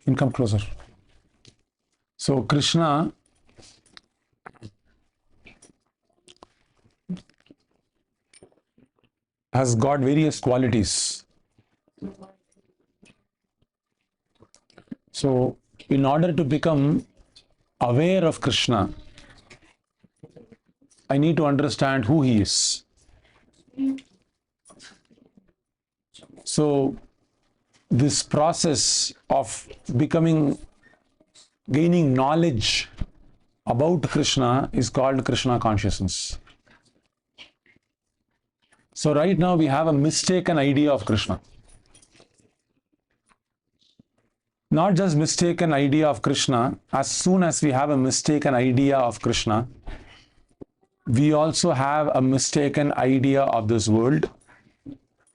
You can come closer. So Krishna has got various qualities. So in order to become aware of Krishna, I need to understand who he is. So this process of gaining knowledge about Krishna is called Krishna consciousness. So right now we have a mistaken idea of Krishna. Not just mistaken idea of Krishna, as soon as we have a mistaken idea of Krishna, we also have a mistaken idea of this world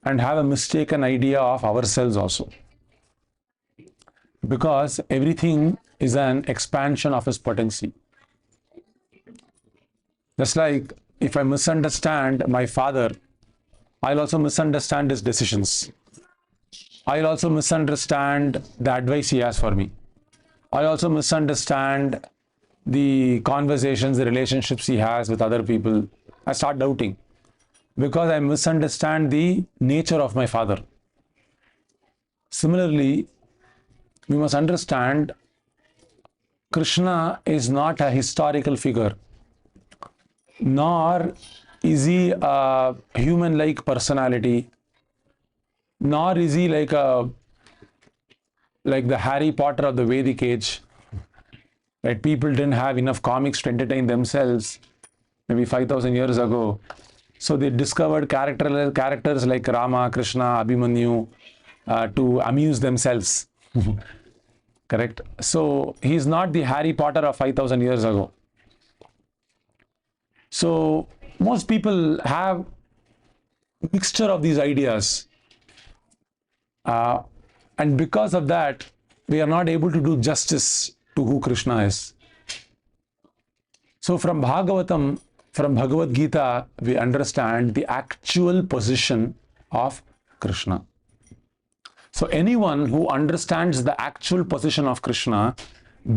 and have a mistaken idea of ourselves also. Because everything is an expansion of his potency. Just like if I misunderstand my father, I'll also misunderstand his decisions. I'll also misunderstand the advice he has for me. I also misunderstand the conversations, the relationships he has with other people. I start doubting because I misunderstand the nature of my father. Similarly, we must understand Krishna is not a historical figure, nor is he a human-like personality, nor is he like the Harry Potter of the Vedic age. Right? People didn't have enough comics to entertain themselves maybe 5,000 years ago. So they discovered characters like Rama, Krishna, Abhimanyu to amuse themselves. Correct? So he's not the Harry Potter of 5,000 years ago. So most people have a mixture of these ideas. And because of that, we are not able to do justice to who Krishna is. So from Bhagavatam, from Bhagavad Gita, we understand the actual position of Krishna. So anyone who understands the actual position of Krishna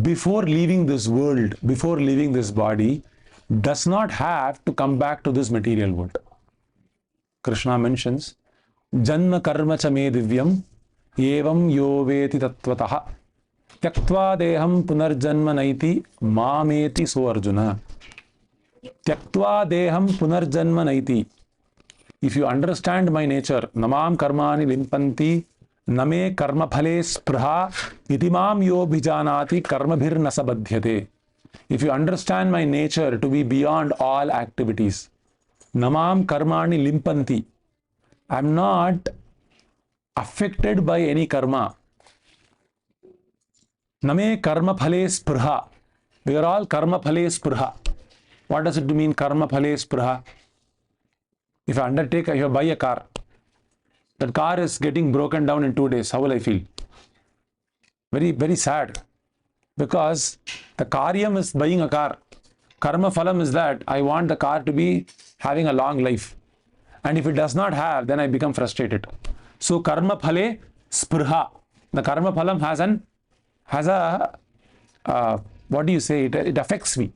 before leaving this world, before leaving this body, does not have to come back to this material world. Krishna mentions, Janma karma cha me divyam, evam yo veti tattvataha, tyaktva deham punarjanma naiti, mameti so Arjuna. Tyaktva deham punarjanma naiti. If you understand my nature, namam karmani limpanti, name karma phale sprha, itimam yo bhijanati karmabhir nasabadhyate. If you understand my nature to be beyond all activities, namam karmani limpanti, I am not affected by any karma. Name karma phale sprha. We are all karma phale sprha. What does it mean, karma phale sprha? If I buy a car, that car is getting broken down in 2 days, how will I feel? Very, very sad. Because the karyam is buying a car. Karma phalam is that I want the car to be having a long life. And if it does not have, then I become frustrated. So karma phale sprha. The karma phalam has a what do you say? It affects me.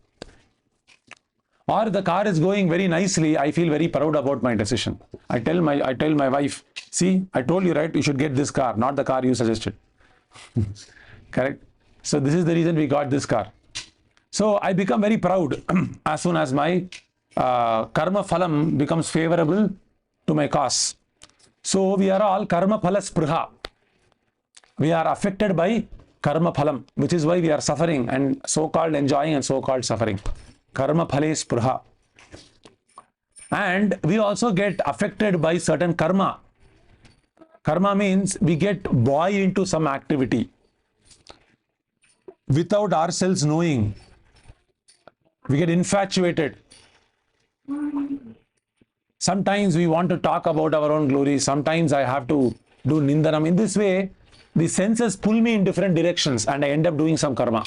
Or the car is going very nicely, I feel very proud about my decision. I tell my wife, see, I told you, right, you should get this car, not the car you suggested. Correct? So this is the reason we got this car. So I become very proud as soon as my karma phalam becomes favorable to my cause. So we are all karma phala sprha. We are affected by karma phalam, which is why we are suffering and so-called enjoying and so-called suffering. Karma phale sprha. And we also get affected by certain karma. Karma means we get buoyed into some activity without ourselves knowing. We get infatuated. Sometimes we want to talk about our own glory. Sometimes I have to do nindanam. In this way, the senses pull me in different directions and I end up doing some karma.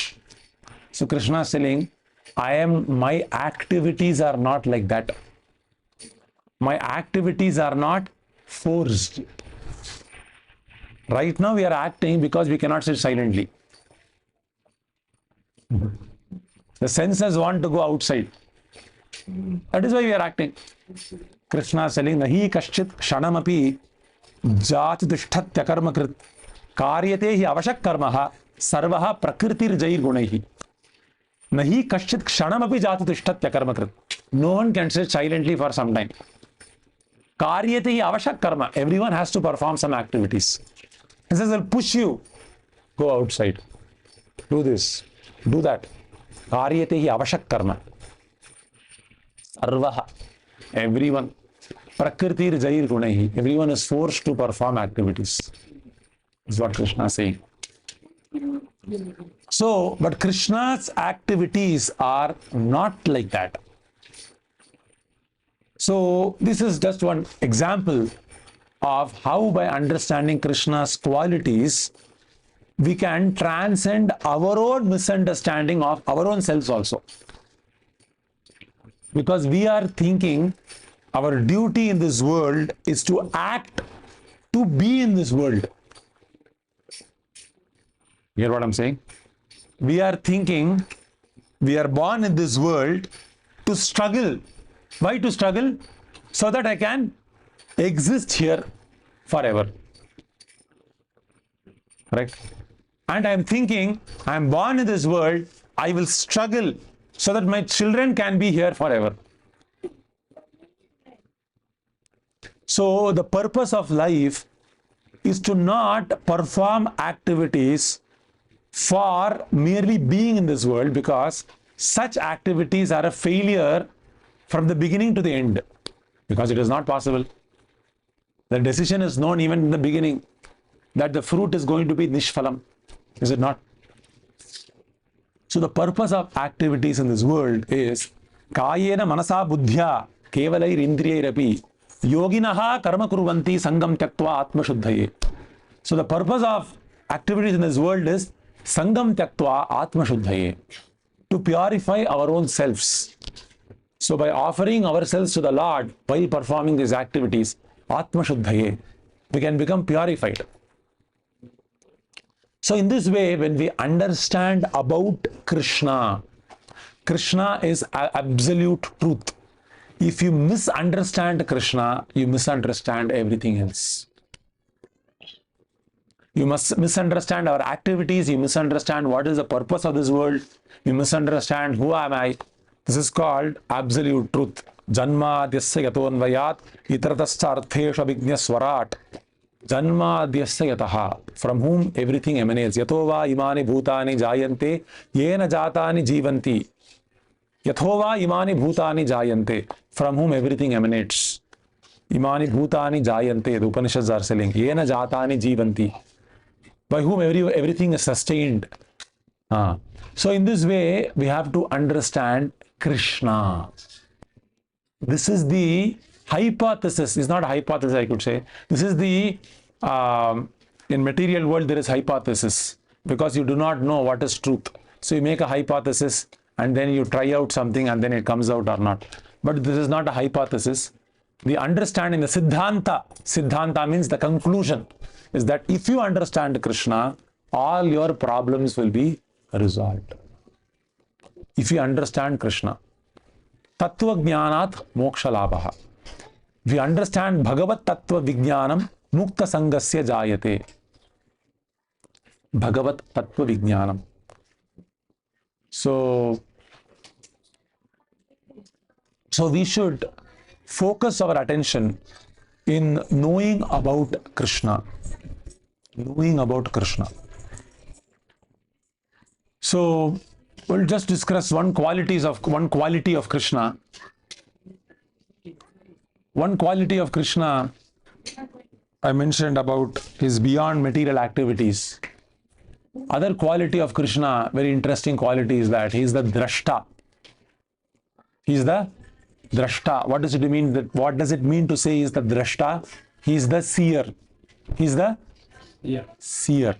So Krishna is telling, my activities are not like that. My activities are not forced. Right now we are acting because we cannot sit silently. The senses want to go outside. That is why we are acting. Krishna is telling, Nahi kaschit kshanamapi jatidishthatya karma krit karyate hi avashak karmaha sarvaha prakritir jair gunaihi. Nahi kaschit kshanamapi jatidishthatya karma krit. No one can sit silently for some time. Karyate hi avashak karma. Everyone has to perform some activities. He says, I'll push you. Go outside. Do this. Do that. Karyate hi avashak karma. Sarvaha. Everyone. Prakritir jair gunaihi. Everyone is forced to perform activities. Is what Krishna is saying. So, but Krishna's activities are not like that. So, this is just one example of how by understanding Krishna's qualities, we can transcend our own misunderstanding of our own selves also. Because we are thinking our duty in this world is to act, to be in this world. You hear what I'm saying? We are thinking we are born in this world to struggle. Why to struggle? So that I can exist here forever. Right? And I am thinking I am born in this world, I will struggle so that my children can be here forever. So the purpose of life is to not perform activities for merely being in this world, because such activities are a failure from the beginning to the end, because it is not possible. The decision is known even in the beginning that the fruit is going to be nishphalam. Is it not? So the purpose of activities in this world is kayena manasa buddhya kevalair indriyairapi yoginaha karma kurvanti sangam tyaktva atma shuddhaye. So the purpose of activities in this world is sangam tyaktva atma shuddhaye, to purify our own selves. So by offering ourselves to the Lord while performing these activities, atma shuddhaye, we can become purified. So in this way, when we understand about Krishna, Krishna is absolute truth. If you misunderstand Krishna, you misunderstand everything else. You must misunderstand our activities, you misunderstand what is the purpose of this world, you misunderstand who am I. This is called absolute truth. Janmadhyasya yatonvayat itratascha artheshu abhignaswarat. Janmadhyasya yataha, from whom everything emanates. Yatova imani bhutani jayante yena jatani jivanti. Yathova imani bhutani jayante, from whom everything emanates. Imani bhutani jayante, the Upanishads are saying, yena jatani jivanti, by whom everything is sustained. So in this way, we have to understand Krishna. This is the hypothesis. It's not a hypothesis, I could say. This is the, in material world, there is hypothesis, because you do not know what is truth. So you make a hypothesis and then you try out something and then it comes out or not. But this is not a hypothesis. The understanding, the Siddhanta means the conclusion, is that if you understand Krishna, all your problems will be resolved. If you understand Krishna, Tattva Jnanat Moksha Labhaha. If you understand Bhagavat Tattva Vijnanam, Mukta Sangasya Jayate. Bhagavat Tattva Vijnanam. So we should focus our attention in knowing about Krishna. Knowing about Krishna. So we'll just discuss one quality of Krishna. One quality of Krishna I mentioned about his beyond material activities. Other quality of Krishna, very interesting quality, is that he is the Drashta. He is the Drashta. What does it mean? What does it mean to say he is the Drashta? He is the seer. He is the seer.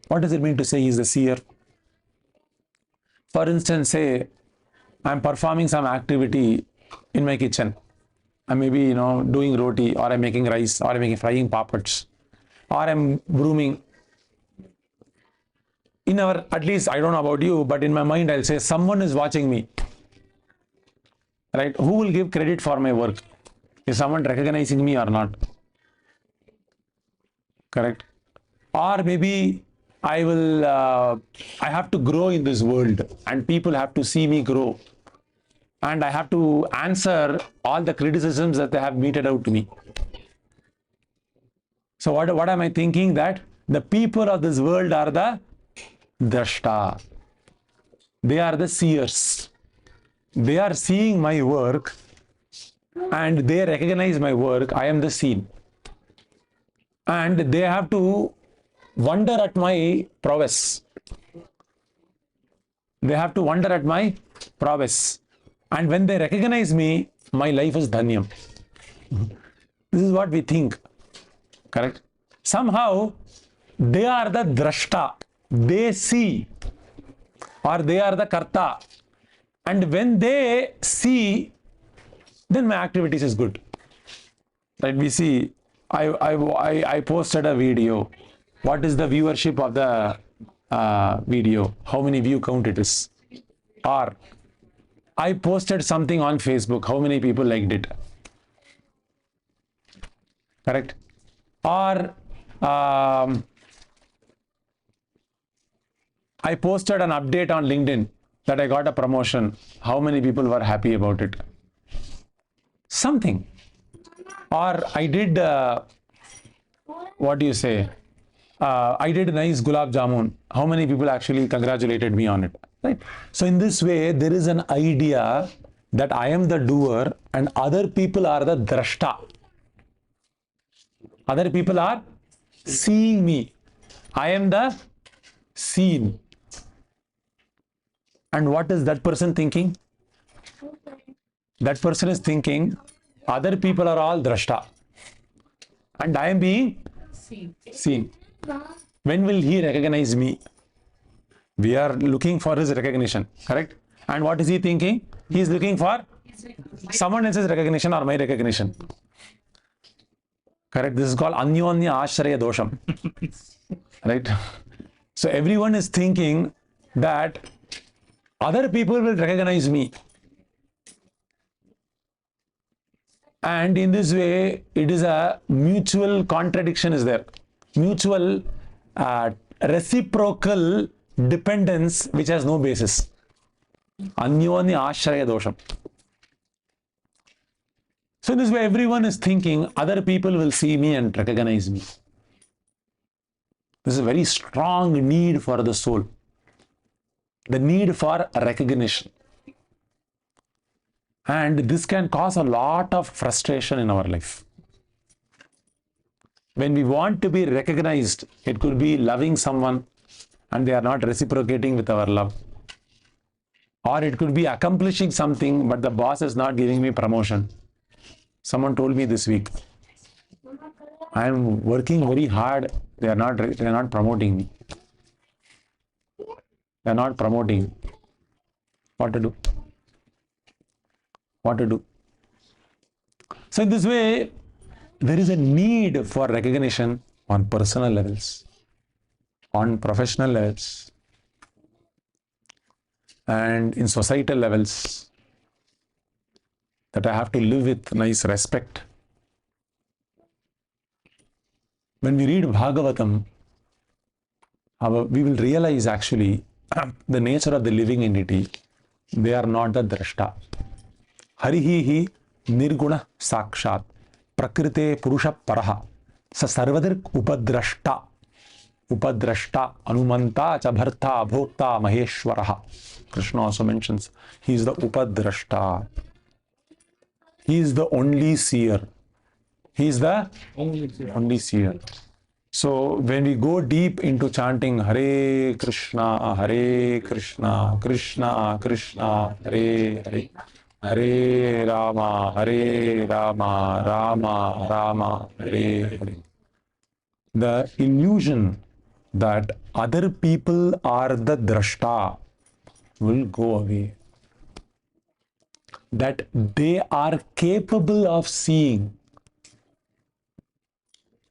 What does it mean to say he is the seer? For instance, say I am performing some activity in my kitchen. I may be, doing roti, or I'm making rice, or I'm making frying papads, or I'm brooming. in our, at least I don't know about you, but in my mind I'll say someone is watching me, right? Who will give credit for my work? Is someone recognizing me or not? Correct? Or maybe I will, I have to grow in this world and people have to see me grow. And I have to answer all the criticisms that they have meted out to me. So what am I thinking? That the people of this world are the Drashta. They are the seers. They are seeing my work and they recognize my work. I am the seen. And they have to wonder at my prowess. They have to wonder at my prowess. And when they recognize me, my life is dhanyam. This is what we think. Correct? Somehow, they are the drashta. They see. Or they are the karta. And when they see, then my activities is good. Right? We see, I posted a video. What is the viewership of the video? How many view count it is? Or I posted something on Facebook. How many people liked it? Correct? Or I posted an update on LinkedIn that I got a promotion. How many people were happy about it? Something. Or I did, what do you say? I did a nice gulab jamun. How many people actually congratulated me on it? Right? So in this way, there is an idea that I am the doer and other people are the drashta. Other people are seeing me. I am the seen. And what is that person thinking? That person is thinking, other people are all drashta. And I am being seen. When will he recognize me? We are looking for his recognition, correct? And what is he thinking? He is looking for someone else's recognition or my recognition. Correct? This is called Anyonya Ashraya Dosham. Right? So everyone is thinking that other people will recognize me. And in this way, it is a mutual contradiction is there. Mutual reciprocal dependence which has no basis. Anyonya Ashraya Dosham. So in this way, everyone is thinking other people will see me and recognize me. This is a very strong need for the soul. The need for recognition. And this can cause a lot of frustration in our life. When we want to be recognized, it could be loving someone and they are not reciprocating with our love. Or it could be accomplishing something, but the boss is not giving me promotion. Someone told me this week, I am working very hard. They are not promoting me. They are not promoting. What to do? What to do? So in this way, there is a need for recognition on personal levels, on professional levels, and in societal levels, that I have to live with nice respect. When we read Bhagavatam, we will realize actually the nature of the living entity. They are not the drashta. Harihi nirguna sakshat prakrite purusha paraha sa sarvadir upadrashta anumanta cha bharta bhokta maheshwaraha. Krishna also mentions he is the upadrashta. He is the only seer. He is the only seer. So when we go deep into chanting Hare Krishna, Krishna Krishna, Hare Hare, Hare Rama, Rama Rama, Hare Hare, the illusion that other people are the drashta will go away. That they are capable of seeing.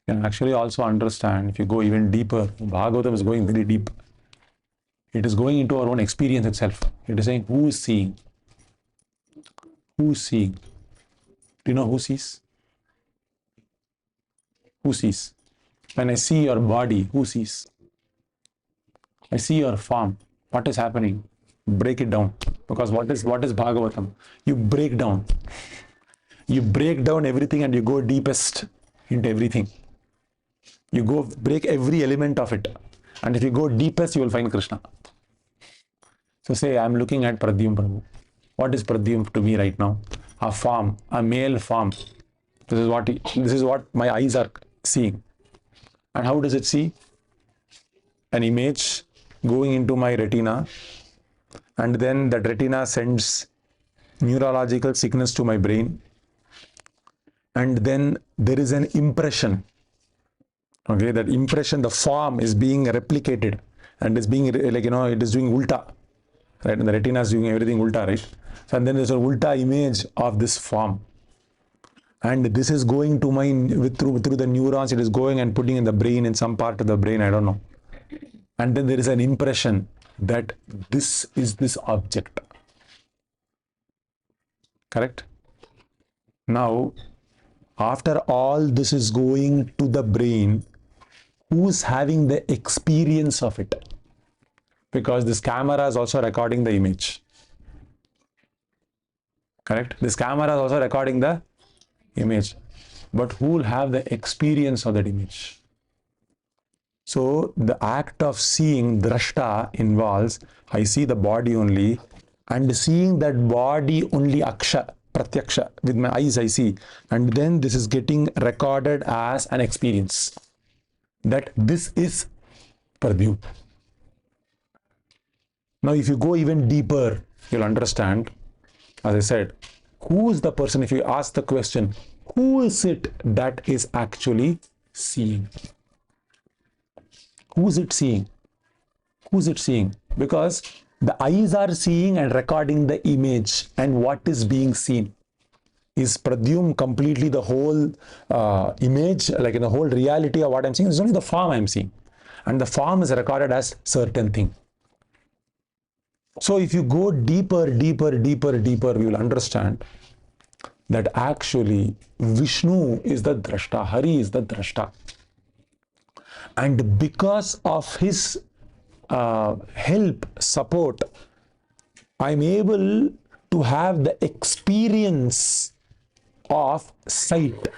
You can actually also understand, if you go even deeper, Bhagavatam is going very deep. It is going into our own experience itself. It is saying, who is seeing? Who is seeing? Do you know who sees? Who sees? When I see your body, who sees? I see your form. What is happening? Break it down. Because what is Bhagavatam? You break down. You break down everything and you go deepest into everything. You go break every element of it. And if you go deepest, you will find Krishna. So say, I'm looking at Pradyum Prabhu. What is Pradyum to me right now? A form, a male form. This is what my eyes are seeing. And how does it see? An image going into my retina, and then that retina sends neurological signals to my brain, and then there is an impression. Okay, that impression, the form is being replicated and is being it is doing ulta, right? And the retina is doing everything ulta, right? So, and then there's an ulta image of this form, and this is going to my through the neurons. It is going and putting in the brain, in some part of the brain, I don't know. And then there is an impression that this is this object. Correct? Now, after all this is going to the brain, who's having the experience of it? Because this camera is also recording the image. Correct? This camera is also recording the image. But who will have the experience of that image? So the act of seeing, drashta, involves, I see the body only, and seeing that body only aksha, pratyaksha, with my eyes I see, and then this is getting recorded as an experience, that this is prabhu. Now if you go even deeper, you'll understand, as I said, who is the person? If you ask the question, who is it that is actually seeing? Who is it seeing? Who is it seeing? Because the eyes are seeing and recording the image, and what is being seen? Is pradyum completely the whole image, like in the whole reality of what I'm seeing? It's only the form I'm seeing, and the form is recorded as certain thing. So if you go deeper, you will understand that actually Vishnu is the drashta, Hari is the drashta. And because of his help, support, I'm able to have the experience of sight.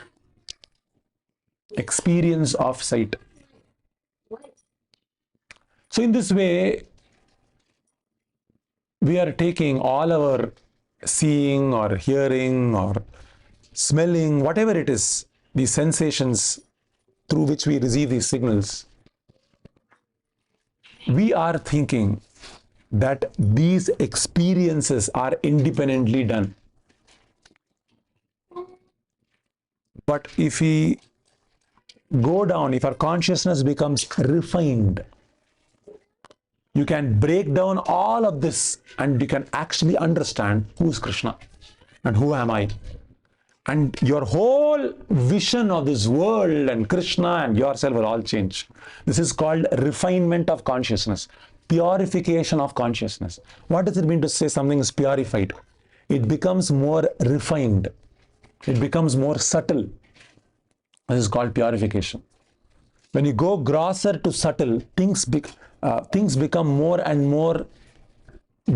Experience of sight. So in this way, we are taking all our seeing or hearing or smelling, whatever it is, these sensations through which we receive these signals, we are thinking that these experiences are independently done. But if we go down, if our consciousness becomes refined, you can break down all of this and you can actually understand who is Krishna and who am I. And your whole vision of this world and Krishna and yourself will all change. This is called refinement of consciousness, purification of consciousness. What does it mean to say something is purified? It becomes more refined. It becomes more subtle. This is called purification. When you go grosser to subtle, things become more and more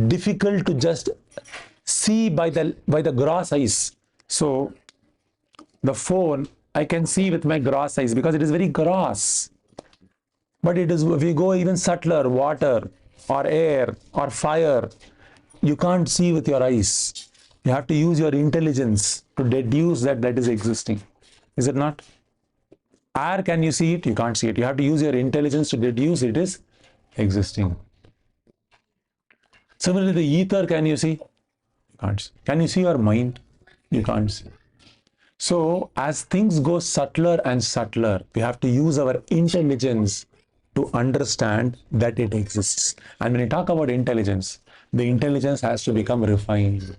difficult to just see by the gross eyes. So the phone I can see with my gross eyes because it is very gross. But it is, if you go even subtler, water or air or fire, you can't see with your eyes. You have to use your intelligence to deduce that is existing. Is it not? Air, can you see it? You can't see it. You have to use your intelligence to deduce it is existing. Similarly, the ether, can you see? You can't see. Can you see your mind? You can't see. So as things go subtler and subtler, we have to use our intelligence to understand that it exists. And when you talk about intelligence, the intelligence has to become refined.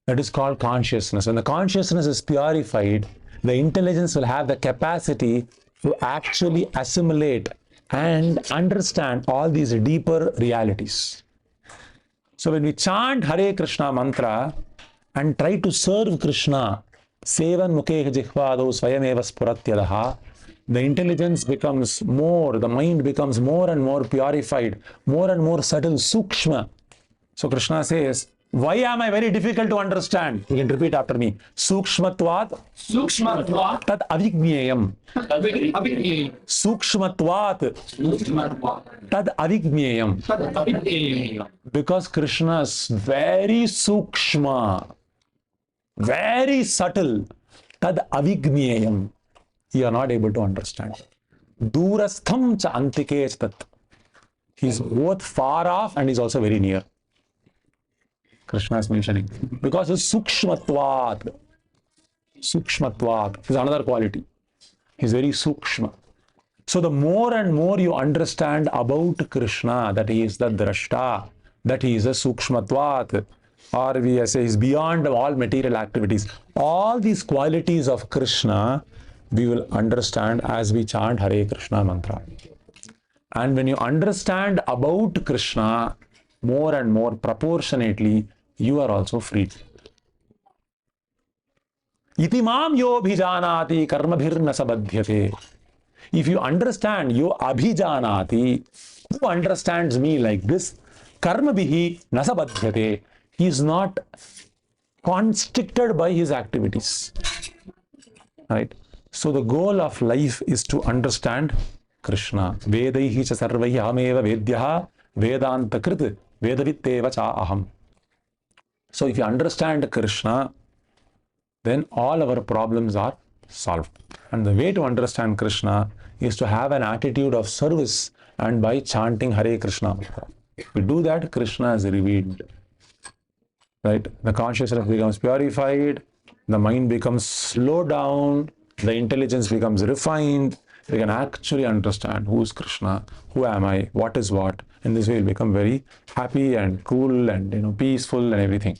That is called consciousness. When the consciousness is purified, the intelligence will have the capacity to actually assimilate and understand all these deeper realities. So when we chant Hare Krishna mantra and try to serve Krishna, Sevan Mukhe Jihvado Swayameva Spuratyadaha, the intelligence becomes more, the mind becomes more and more purified, more and more subtle, sukshma. So Krishna says, why am I very difficult to understand? You can repeat after me. Sukshmatvat tad avigneyam. Sukshmatvat tad avigneyam. Because Krishna is very sukshma, very subtle. Tad avigneyam. You are not able to understand. Durastham cha antike tat. He is both far off and he is also very near. Krishna is mentioning. Because it's sukshmatvat. Sukshmatvat is another quality. He's very sukshma. So the more and more you understand about Krishna, that he is the drashta, that he is a sukshmatvat, or we say he's beyond all material activities. All these qualities of Krishna, we will understand as we chant Hare Krishna mantra. And when you understand about Krishna more and more proportionately, you are also free. Iti mam yo abhijanati karmabhirna sabadhyate. If you understand yo abhijanati, who understands me like this, karmabhihi nasabadhyate. He is not constricted by his activities. Right? So the goal of life is to understand Krishna. Vedaihi cha sarvaihi ahameva vedyaha vedanta krit vedavitteva cha aham. So if you understand Krishna, then all our problems are solved. And the way to understand Krishna is to have an attitude of service and by chanting Hare Krishna. If we do that, Krishna is revealed. Right? The consciousness becomes purified, the mind becomes slowed down, the intelligence becomes refined. We can actually understand who is Krishna, who am I, what is what. In this way, we'll become very happy and cool and peaceful and everything.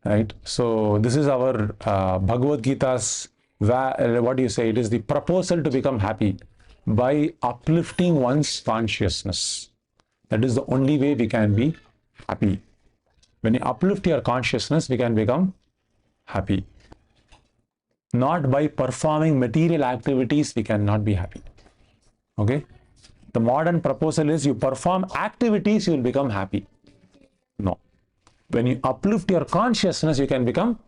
Right? So this is our Bhagavad Gita's, what do you say? It is the proposal to become happy by uplifting one's consciousness. That is the only way we can be happy. When you uplift your consciousness, we can become happy. Not by performing material activities, we cannot be happy. Okay? The modern proposal is you perform activities, you will become happy. No. When you uplift your consciousness, you can become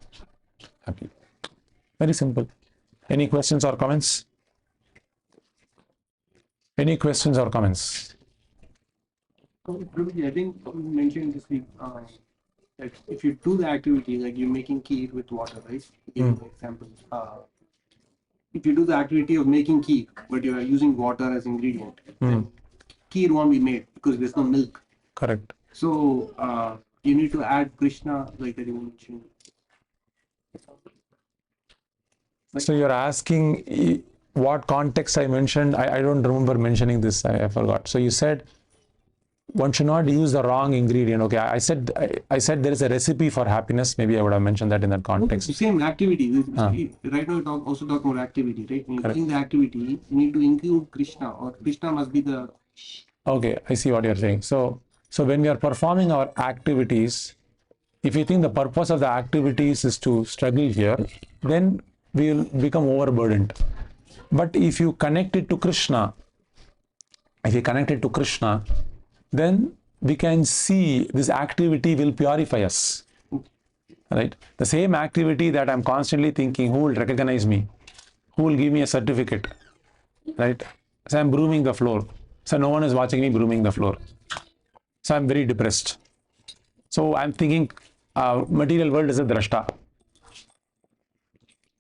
happy. Very simple. Any questions or comments? Any questions or comments? I think you mentioned this week that if you do the activity, like you're making kheer with water, right? Give an example. If you do the activity of making kheer, but you are using water as ingredient, then kheer won't be made because there's no milk. Correct. So you need to add Krishna, like that you mentioned. So you're asking what context I mentioned. I don't remember mentioning this. I forgot. So you said one should not use the wrong ingredient. Okay, I said there is a recipe for happiness. Maybe I would have mentioned that in that context. No, same activity. Right now, we also talk about activity, right? When you're doing the activity, you need to include Krishna, or Krishna must be the. Okay, I see what you're saying. So when we are performing our activities, if you think the purpose of the activities is to struggle here, then we will become overburdened. But if you connect it to Krishna, then we can see this activity will purify us. Right? The same activity that I'm constantly thinking, who will recognize me? Who will give me a certificate? Right? So I'm brooming the floor. So no one is watching me brooming the floor. So I'm very depressed. So I'm thinking material world is a drashta.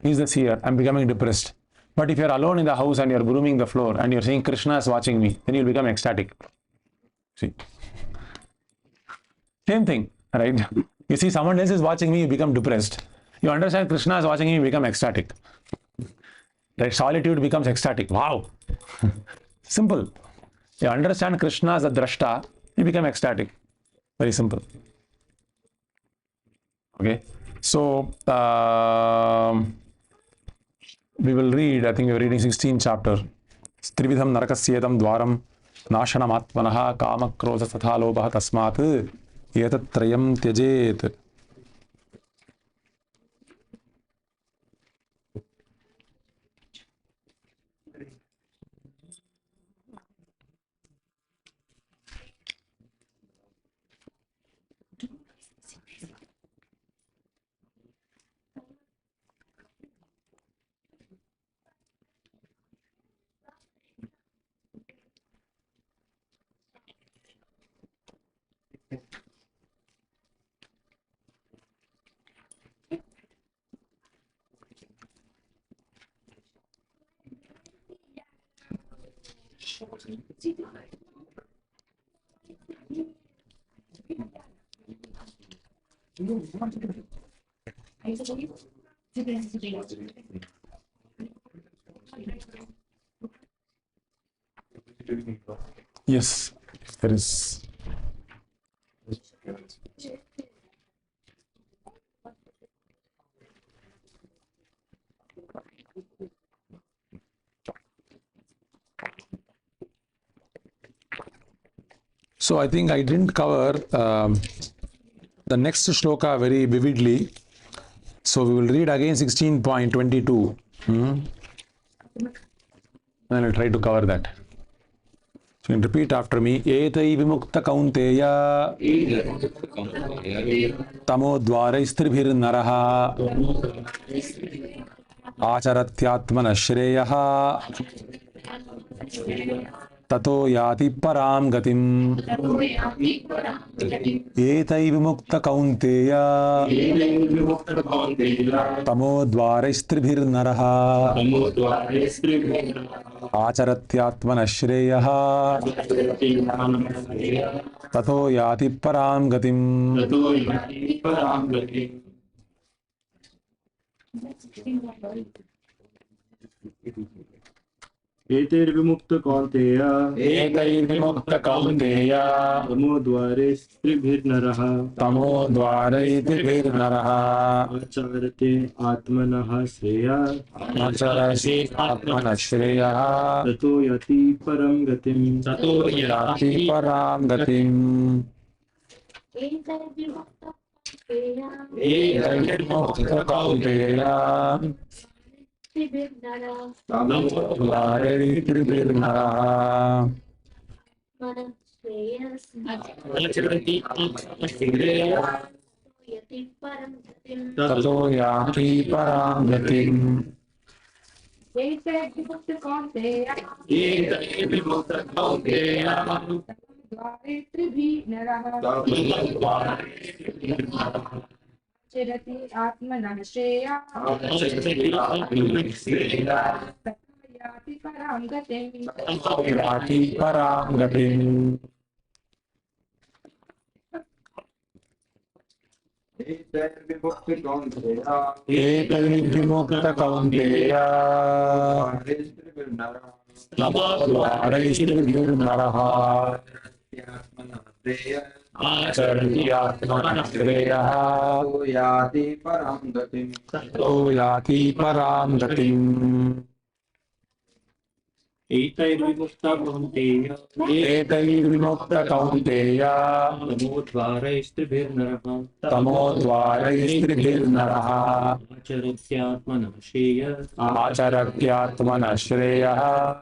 He's the seer. I'm becoming depressed. But if you're alone in the house and you're brooming the floor and you're saying Krishna is watching me, then you'll become ecstatic. See? Same thing, right? You see someone else is watching me, you become depressed. You understand Krishna is watching you, you become ecstatic. Right? Solitude becomes ecstatic. Wow. Simple. You understand Krishna as a drashta, you become ecstatic. Very simple. Okay. So we will read, I think we're reading 16th chapter. Trividham narakasyetam dwaram नाशनमात्मनः कामक्रोध तथा लोभः तस्मात् एतत्त्रयं त्यजेत्. Yes, if there is. So I think I didn't cover the next shloka very vividly. So we will read again 16.22. And I'll try to cover that. So you can repeat after me. Etai vimukta kaunteya tamo dvaraistribhir naraha acharatyatmana shreyaha tato yati param gatim. Etai vimukta kaunteya tamo dvaraistribhir naraha आचरत्यात्मनः श्रेयः ततो याति परां गतिम्. एतैर्विमुक्तकौन्तेय तमोद्वारैस्त्रिभिर्नरः आचरते आत्मनः श्रेयः ततो याति परं गतिम्. ततो याति परां गतिम्. चरति आत्मनः श्रेयः याति परां गतिम्. एतैर्विमुक्तकौन्तेय तमोद्वारैस्त्रिभिर्नरः आचरत्यात्मनः श्रेयः ततो याति परां गतिम्. एतैर्विमुक्तकौन्तेय तमोद्वारैस्त्रिभिर्नरः आचरत्यात्मनः श्रेयः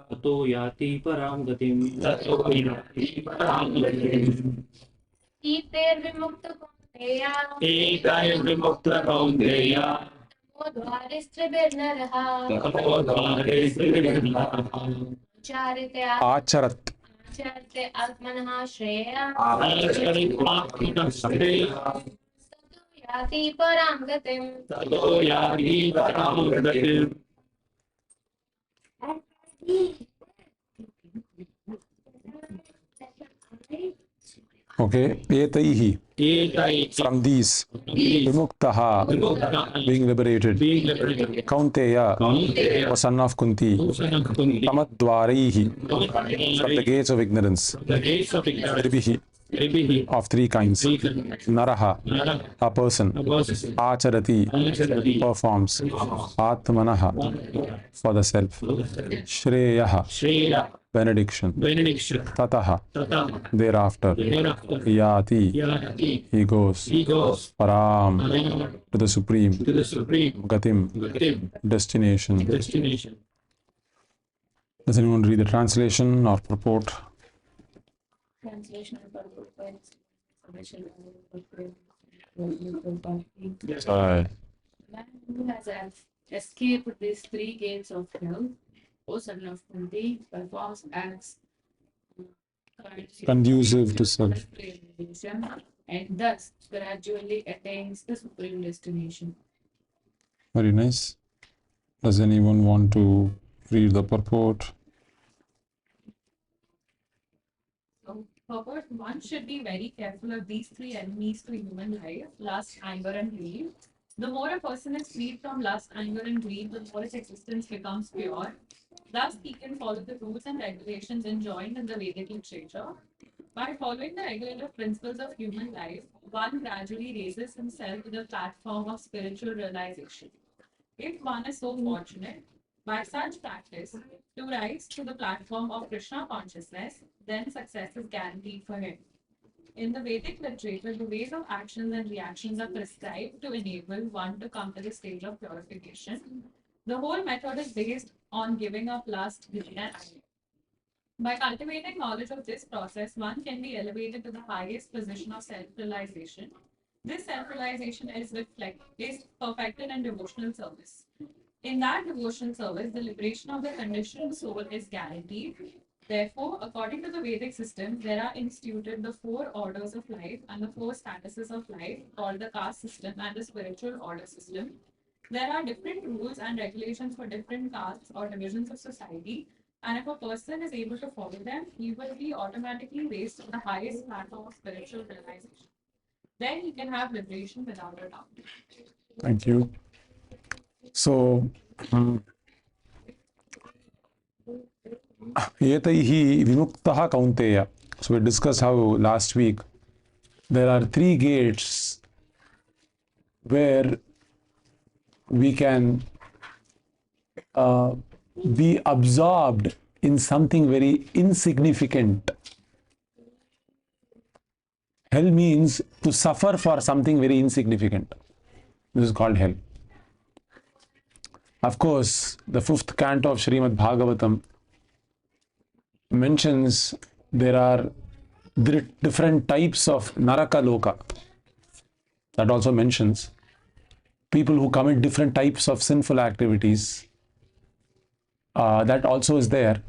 ततो याति परां गतिम्. एतैर्विमुक्तकौन्तेय आचरत् आत्मनः श्रेयः याति परां गतिम्. Okay, etaihi, from these, vimuktaha, being liberated, kaunteya, O son of Kunti, tamadvaraihi, from the gates of ignorance, tribihi, of three kinds. Naraha, a person. Acharati, performs. Atmanaha, for the self. Shreyaha, benediction. Tataha, thereafter. Yati, he goes. Param, to the Supreme. Gatim, destination. Does anyone read the translation or purport? Translation of Bhagavath. Man who has escaped these three gates of hell, O son of Kunti, performs acts Conducive to self. and thus gradually attains the supreme destination. Very nice. Does anyone want to read the purport? So, purport one should be very careful of these three enemies to human life: lust, anger, and greed. The more a person is freed from lust, anger, and greed, the more his existence becomes pure. Thus, he can follow the rules and regulations enjoined in the Vedic literature. By following the regulative principles of human life, one gradually raises himself to the platform of spiritual realization. If one is so fortunate, by such practice, to rise to the platform of Krishna consciousness, then success is guaranteed for him. In the Vedic literature, the ways of actions and reactions are prescribed to enable one to come to the stage of purification. The whole method is based on giving up lust, greed, and anger. By cultivating knowledge of this process, one can be elevated to the highest position of self-realization. This self-realization is perfected in devotional service. In that devotional service, the liberation of the conditioned soul is guaranteed. Therefore, according to the Vedic system, there are instituted the four orders of life and the four statuses of life, called the caste system and the spiritual order system. There are different rules and regulations for different castes or divisions of society, and if a person is able to follow them, he will be automatically raised to the highest platform of spiritual realization. Then he can have liberation without a doubt. Thank you. So, Etaihi vimuktaha kaunteya. So we discussed how last week there are three gates where we can be absorbed in something very insignificant. Hell means to suffer for something very insignificant. This is called hell. Of course, the 5th canto of Srimad Bhagavatam mentions there are different types of Naraka Loka. That also mentions people who commit different types of sinful activities. That also is there.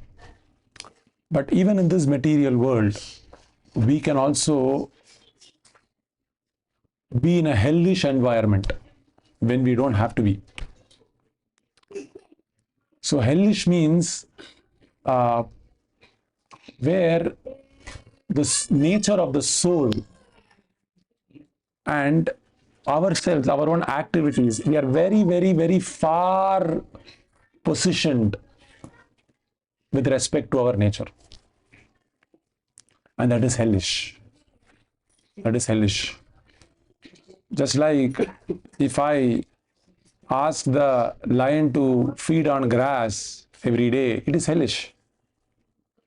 But even in this material world, we can also be in a hellish environment when we don't have to be. So hellish means where the nature of the soul and ourselves, our own activities, we are very, very, very far positioned with respect to our nature. And that is hellish. That is hellish. Just like if I ask the lion to feed on grass every day, it is hellish.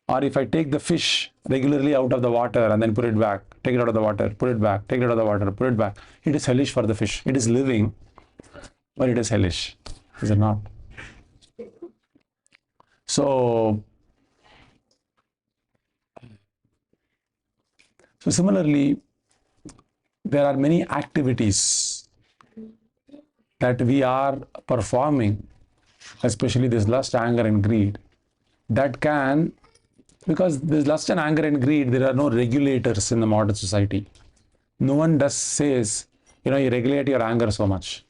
Or if I take the fish regularly out of the water and then put it back, take it out of the water, put it back, take it out of the water, put it back, it is hellish for the fish. It is living, but it is hellish. Is it not? So similarly, there are many activities that we are performing, especially this lust, anger, and greed, that can, because this lust and anger and greed, there are no regulators in the modern society. No one says, you regulate your anger so much,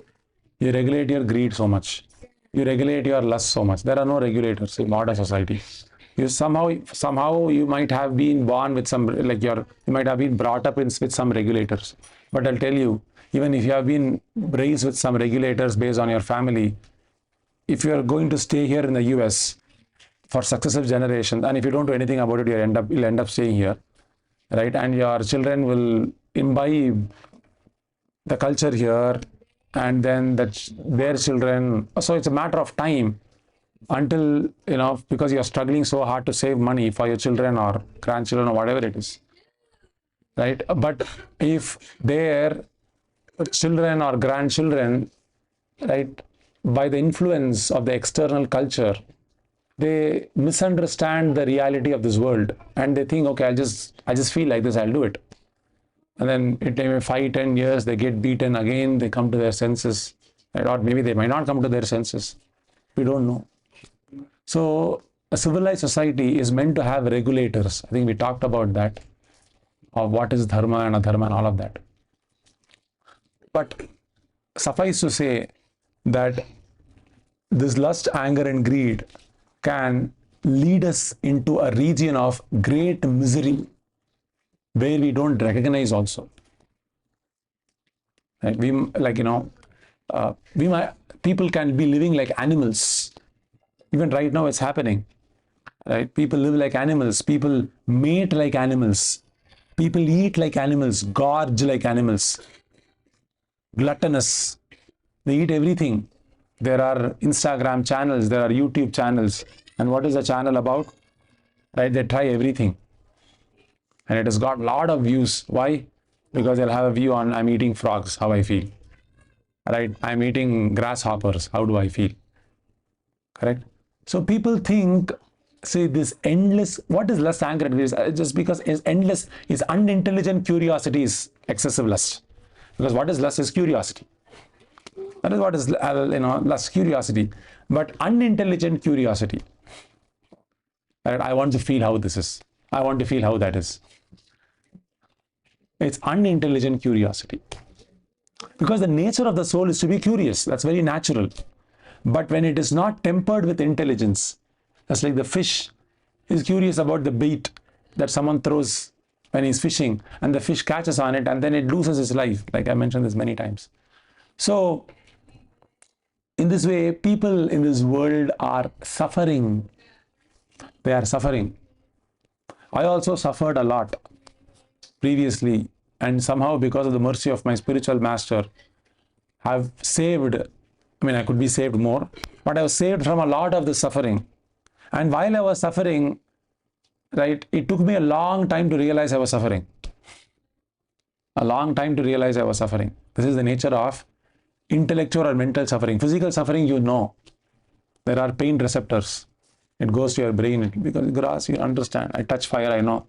you regulate your greed so much, you regulate your lust so much. There are no regulators in modern society. You somehow you might have been born with some, you might have been brought up with some regulators. But I'll tell you, even if you have been raised with some regulators based on your family, if you are going to stay here in the US for successive generations, and if you don't do anything about it, you'll end up staying here. right? And your children will imbibe the culture here, and then their children. So it's a matter of time until, because you're struggling so hard to save money for your children or grandchildren or whatever it is, right? But if their children or grandchildren, right, by the influence of the external culture, they misunderstand the reality of this world, and they think, okay, I just feel like this, I'll do it. And then it may be 5-10 years, they get beaten again, they come to their senses, right? Or maybe they might not come to their senses. We don't know. So a civilized society is meant to have regulators. I think we talked about that, of what is dharma and adharma and all of that. But suffice to say that this lust, anger and greed can lead us into a region of great misery where we don't recognize also. Right? People can be living like animals. Even right now it's happening. Right? People live like animals. People mate like animals. People eat like animals, gorge like animals, gluttonous. They eat everything. There are Instagram channels, there are YouTube channels. And what is the channel about? Right? They try everything. And it has got a lot of views. Why? Because they'll have a view on, I'm eating frogs, how I feel. Right? I'm eating grasshoppers, how do I feel? Correct? So people think, say, this endless, what is lust, anger, and greed? Just because it's endless, is unintelligent curiosity is excessive lust. Because what is lust is curiosity. That is what is, lust, curiosity. But unintelligent curiosity. Right? I want to feel how this is. I want to feel how that is. It's unintelligent curiosity. Because the nature of the soul is to be curious. That's very natural. But when it is not tempered with intelligence, that's like the fish is curious about the bait that someone throws when he's fishing, and the fish catches on it, and then it loses its life. Like I mentioned this many times. So, in this way, people in this world are suffering. They are suffering. I also suffered a lot previously, and somehow, because of the mercy of my spiritual master, have saved. I mean, I could be saved more, but I was saved from a lot of the suffering. And while I was suffering, right, it took me a long time to realize I was suffering. A long time to realize I was suffering. This is the nature of intellectual or mental suffering. Physical suffering, there are pain receptors. It goes to your brain because grass, you understand. I touch fire, I know.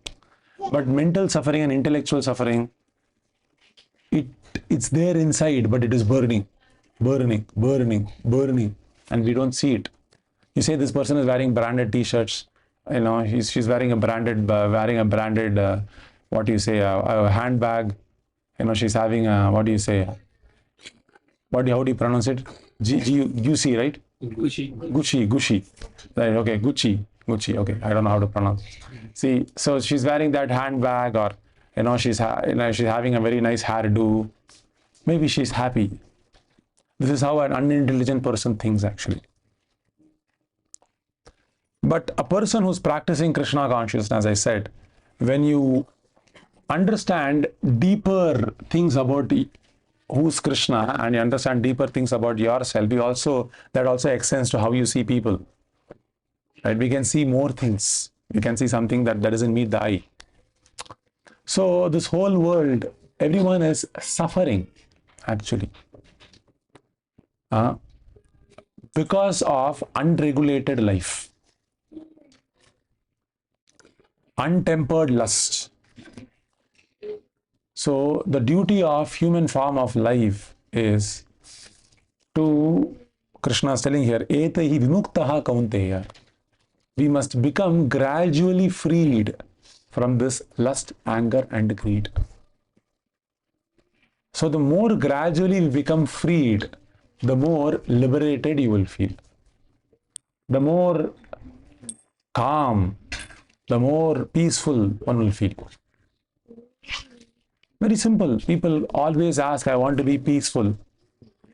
But mental suffering and intellectual suffering, it's there inside, but it is burning, and we don't see it. You say this person is wearing branded T-shirts, she's wearing a branded, a handbag, she's having a, how do you pronounce it? Gucci, right? Gucci. Right, okay, Gucci, okay, I don't know how to pronounce. See, so she's wearing that handbag, or, she's having a very nice hairdo. Maybe she's happy. This is how an unintelligent person thinks, actually. But a person who's practicing Krishna consciousness, as I said, when you understand deeper things about who's Krishna, and you understand deeper things about yourself, that also extends to how you see people. Right? We can see more things. We can see something that doesn't meet the eye. So this whole world, everyone is suffering, actually, because of unregulated life, untempered lust. So the duty of human form of life is to, Krishna is telling here, Etahi vimuktaha kaunteya. We must become gradually freed from this lust, anger and greed. So the more gradually we become freed, the more liberated you will feel. The more calm, the more peaceful one will feel. Very simple. People always ask, I want to be peaceful.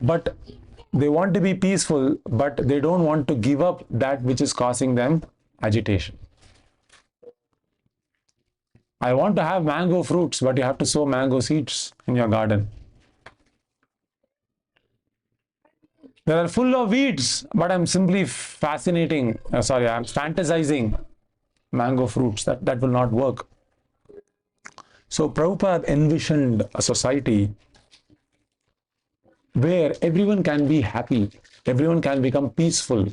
But they want to be peaceful, but they don't want to give up that which is causing them agitation. I want to have mango fruits, but you have to sow mango seeds in your garden. They are full of weeds, but I'm simply I'm fantasizing mango fruits. That will not work. So Prabhupada envisioned a society where everyone can be happy, everyone can become peaceful,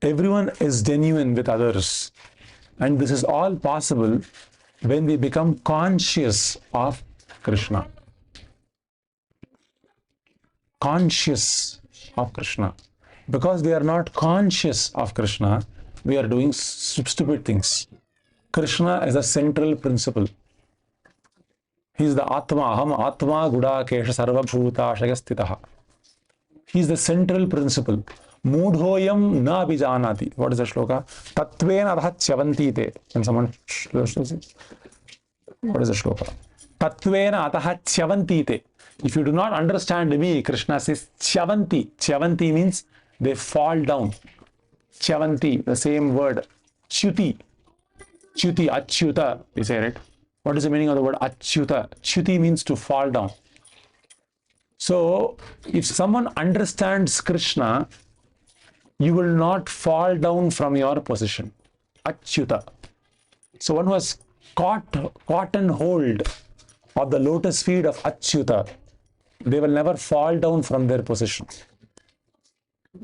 everyone is genuine with others. And this is all possible when we become conscious of Krishna. Conscious of Krishna. Because we are not conscious of Krishna, we are doing stupid things. Krishna is the central principle. He is the Atma, Aham Atma Guda Kesha Sarva Bhuta Shayastitaha. He is the central principle. Mudhoyam na abhijanati. What is the shloka? Tatvena ataha te. Can someone what is the shloka? Tatvena ataha te. If you do not understand me, Krishna says chavanti. Chavanti means they fall down. Chavanti, the same word. Chuti. Chuti, achyuta, we say, right? What is the meaning of the word achyuta? Chuti means to fall down. So, if someone understands Krishna, you will not fall down from your position. Achyuta. So, one who has caught hold of the lotus feet of Achyuta, they will never fall down from their position.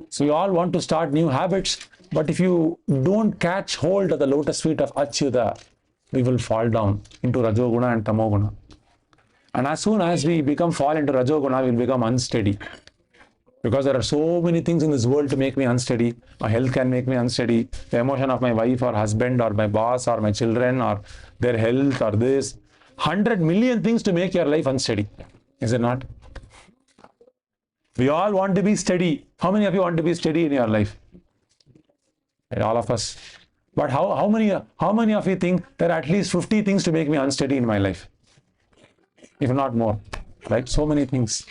So, you all want to start new habits, but if you don't catch hold of the lotus feet of Achyuta, we will fall down into Rajoguna and Tamoguna. And as soon as we fall into Rajoguna, we will become unsteady. Because there are so many things in this world to make me unsteady. My health can make me unsteady. The emotion of my wife or husband or my boss or my children or their health or this. 100 million things to make your life unsteady. Is it not? We all want to be steady. How many of you want to be steady in your life? All of us. But how many of you think there are at least 50 things to make me unsteady in my life? If not more. Right? So many things.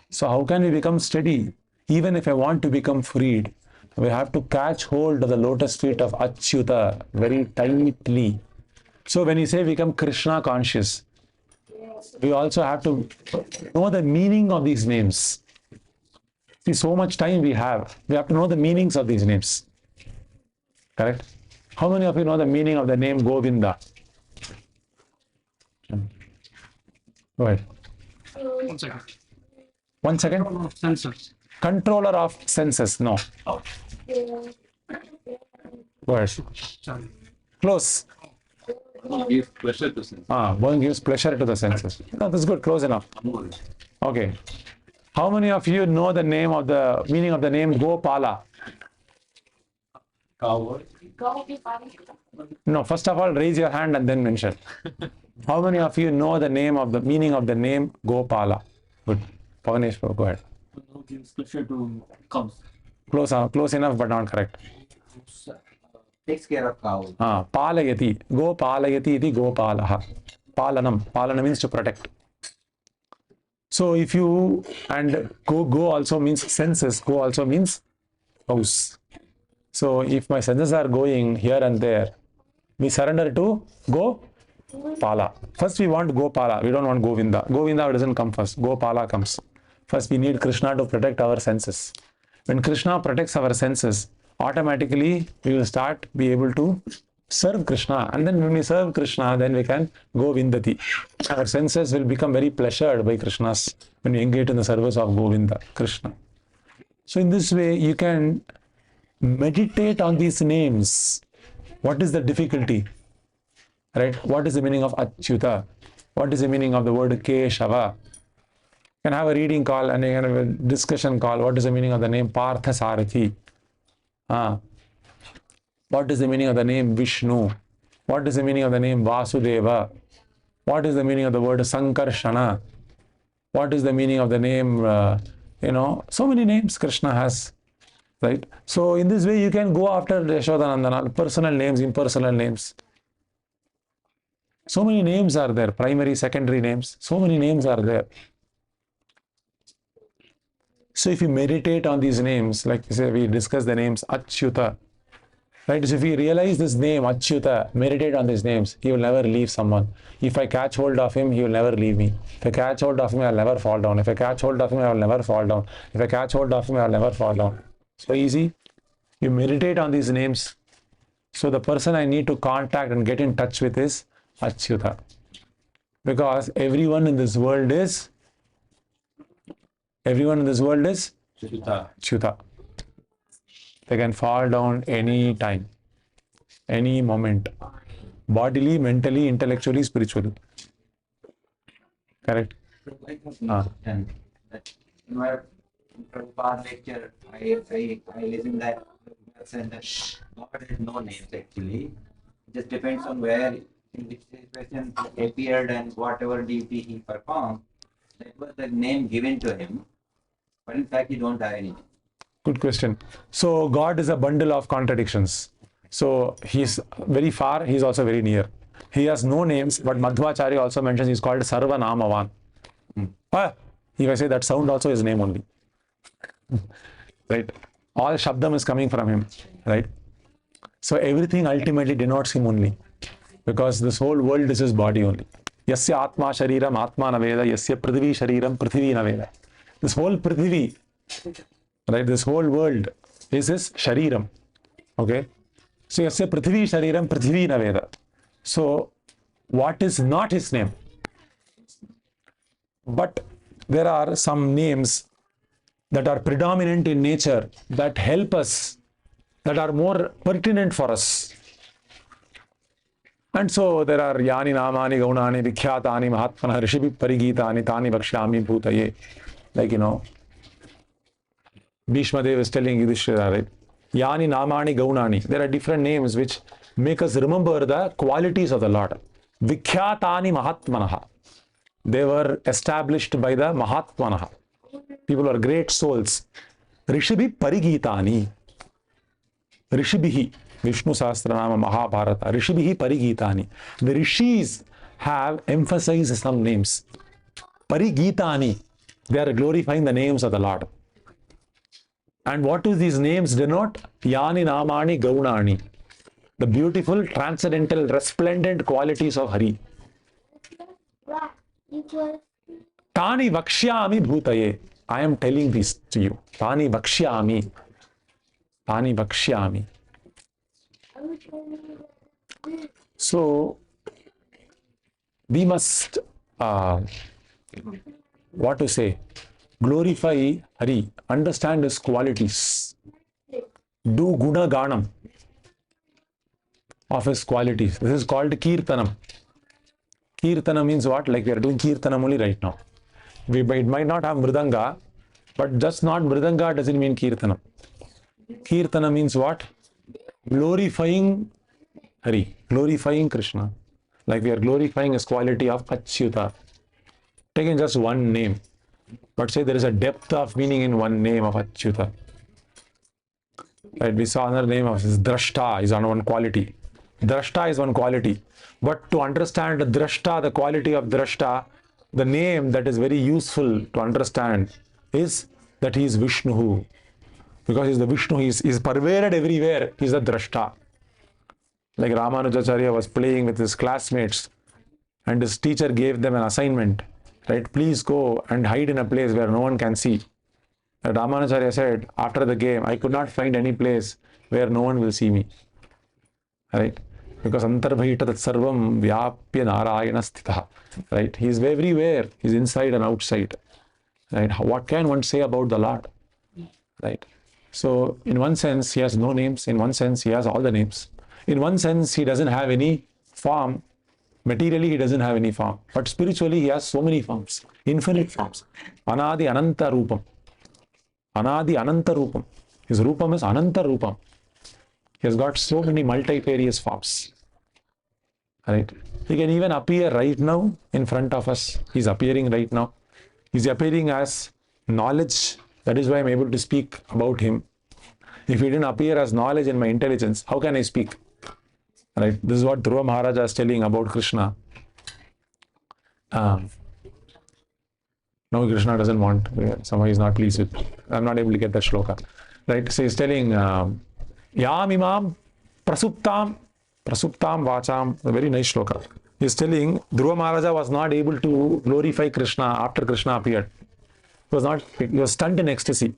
So how can we become steady? Even if I want to become freed, we have to catch hold of the lotus feet of Achyuta very tightly. So when you say become Krishna conscious, we also have to know the meaning of these names. See, so much time we have to know the meanings of these names. Correct? How many of you know the meaning of the name Govinda? Go ahead. 1 second. 1 second. Senses. Controller of senses. No. Go ahead. Sorry. Close. Gives pleasure to sense. One gives pleasure to the senses. No, that's good. Close enough. Okay. How many of you know the meaning of the name Gopala? Cow. No, first of all, raise your hand and then mention. How many of you know the meaning of the name Gopala? Good. Pavanesh, go ahead. Gives pleasure to cows. Close enough, but not correct. Takes care of cows. Palayati. Go palayati iti Gopalaha. Palanam means to protect. So if you, and go also means senses, go also means house. So if my senses are going here and there, we surrender to Gopala. First we want Gopala, we don't want Govinda. Govinda doesn't come first, Gopala comes. First we need Krishna to protect our senses. When Krishna protects our senses, automatically we will be able to serve Krishna. And then when we serve Krishna, then we can go Vindati. Our senses will become very pleasured by Krishna's when we engage in the service of Govinda, Krishna. So in this way, you can meditate on these names. What is the difficulty? Right? What is the meaning of Achyuta? What is the meaning of the word Keshava? You can have a reading call and you can have a discussion call. What is the meaning of the name Partha Sarathi? What is the meaning of the name Vishnu? What is the meaning of the name Vasudeva? What is the meaning of the word Sankarshana? What is the meaning of the name, so many names Krishna has, right? So in this way, you can go after Yashodanandana, personal names, impersonal names. So many names are there, primary, secondary names. So many names are there. So if you meditate on these names, like we discuss the names Achyuta, Right? So if we realize this name, Achyuta, meditate on these names, he will never leave someone. If I catch hold of him, he will never leave me. If I catch hold of him, I'll never fall down. If I catch hold of him, I will never fall down. If I catch hold of him, I'll never fall down. So easy. You meditate on these names. So the person I need to contact and get in touch with is Achyuta. Because everyone in this world is Achyuta. They can fall down any time, any moment, bodily, mentally, intellectually, spiritually. Correct? And that in my Prabhupada lecture, I listen that said that God has no names actually. It just depends on where, in which situation he appeared and whatever duty he performed. That was the name given to him. But in fact, he don't have any. Good question. So God is a bundle of contradictions. So he's very far, he's also very near. He has no names, but Madhvacharya also mentions he's called Sarva Namavan. If I say that sound also his name only. Right? All Shabdam is coming from him. Right? So everything ultimately denotes him only. Because this whole world is his body only. Yasya Atma Shariram Atma Naveda, Yasya Prithvi Shariram Prithvi Naveda. This whole Prithvi, right? This whole world is his Shariram. Okay? So Yasya Prithvi Shariram Prithvi Naveda. So what is not his name? But there are some names that are predominant in nature that help us, that are more pertinent for us. And so there are Yani Namani Gaunani Vikhyatani Mahatmana Rishibi Parigitani Tani Vakshyami Bhutaye. Like, Bhishma Dev is telling Yudhishthira, right? Yani Namani Gaunani. There are different names which make us remember the qualities of the Lord. Vikhyatani Mahatmanaha. They were established by the Mahatmanaha. People are great souls. Rishibi Parigitani. Rishibihi. Vishnu Sahasranama Mahabharata. Rishibihi Parigitani. The Rishis have emphasized some names. Parigitani. They are glorifying the names of the Lord. And what do these names denote? Yani Namani Gaunani. The beautiful, transcendental, resplendent qualities of Hari. Tani Vakshyami Bhutaye. I am telling this to you. Tani Vakshyami. Tani Vakshyami. So, we must, what to say, glorify Hari, understand his qualities, do guna ganam of his qualities. This is called kirtanam. Kirtanam means what? Like we are doing kirtanam only right now. It might not have mridanga, but just not mridanga doesn't mean kirtanam. Kirtana means what? Glorifying Hari, glorifying Krishna. Like we are glorifying his quality of Achyuta. Taking just one name. But say there is a depth of meaning in one name of Achyuta. Right? We saw another name of his Drashta is on one quality. Drashta is one quality. But to understand the Drashta, the quality of Drashta, the name that is very useful to understand is that he is Vishnu. Because he is the Vishnu, he is pervaded everywhere. He is the Drashta. Like Ramanujacharya was playing with his classmates and his teacher gave them an assignment. Right? Please go and hide in a place where no one can see. And Ramanujacharya said, after the game, I could not find any place where no one will see me. Right? Because Antarbhita tat sarvam vyapya narayana sthitah. Right? He is everywhere. He is inside and outside. Right? What can one say about the Lord? Right? So, in one sense, he has no names. In one sense, he has all the names. In one sense, he doesn't have any form. Materially, he doesn't have any form. But spiritually, he has so many forms. Infinite forms. Anadi Ananta Rupam. Anadi Ananta Rupam. His Rupam is Ananta Rupam. He has got so many multifarious forms. Right? He can even appear right now in front of us. He's appearing right now. He's appearing as knowledge. That is why I'm able to speak about him. If he didn't appear as knowledge in my intelligence, how can I speak? Right? This is what Dhruva Maharaja is telling about Krishna. No, Krishna doesn't want. Somehow he's not pleased with. I'm not able to get that shloka. Right? So he's telling, Yam Imam Prasuptam Vacham, a very nice shloka. He's telling Dhruva Maharaja was not able to glorify Krishna after Krishna appeared. He was stunned in ecstasy.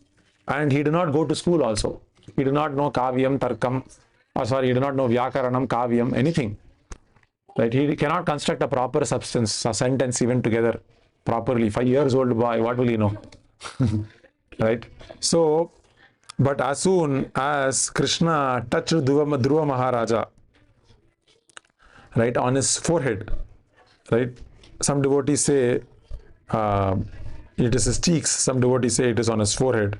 And he did not go to school also. He did not know Kavyam, Tarkam, he did not know Vyakaranam, Kavyam, anything. Right? He cannot construct a proper substance, a sentence even together properly. 5 years old boy, what will he know? Right? So, but as soon as Krishna touched Dhruva Maharaja, right, on his forehead, right, some devotees say it is his cheeks, some devotees say it is on his forehead,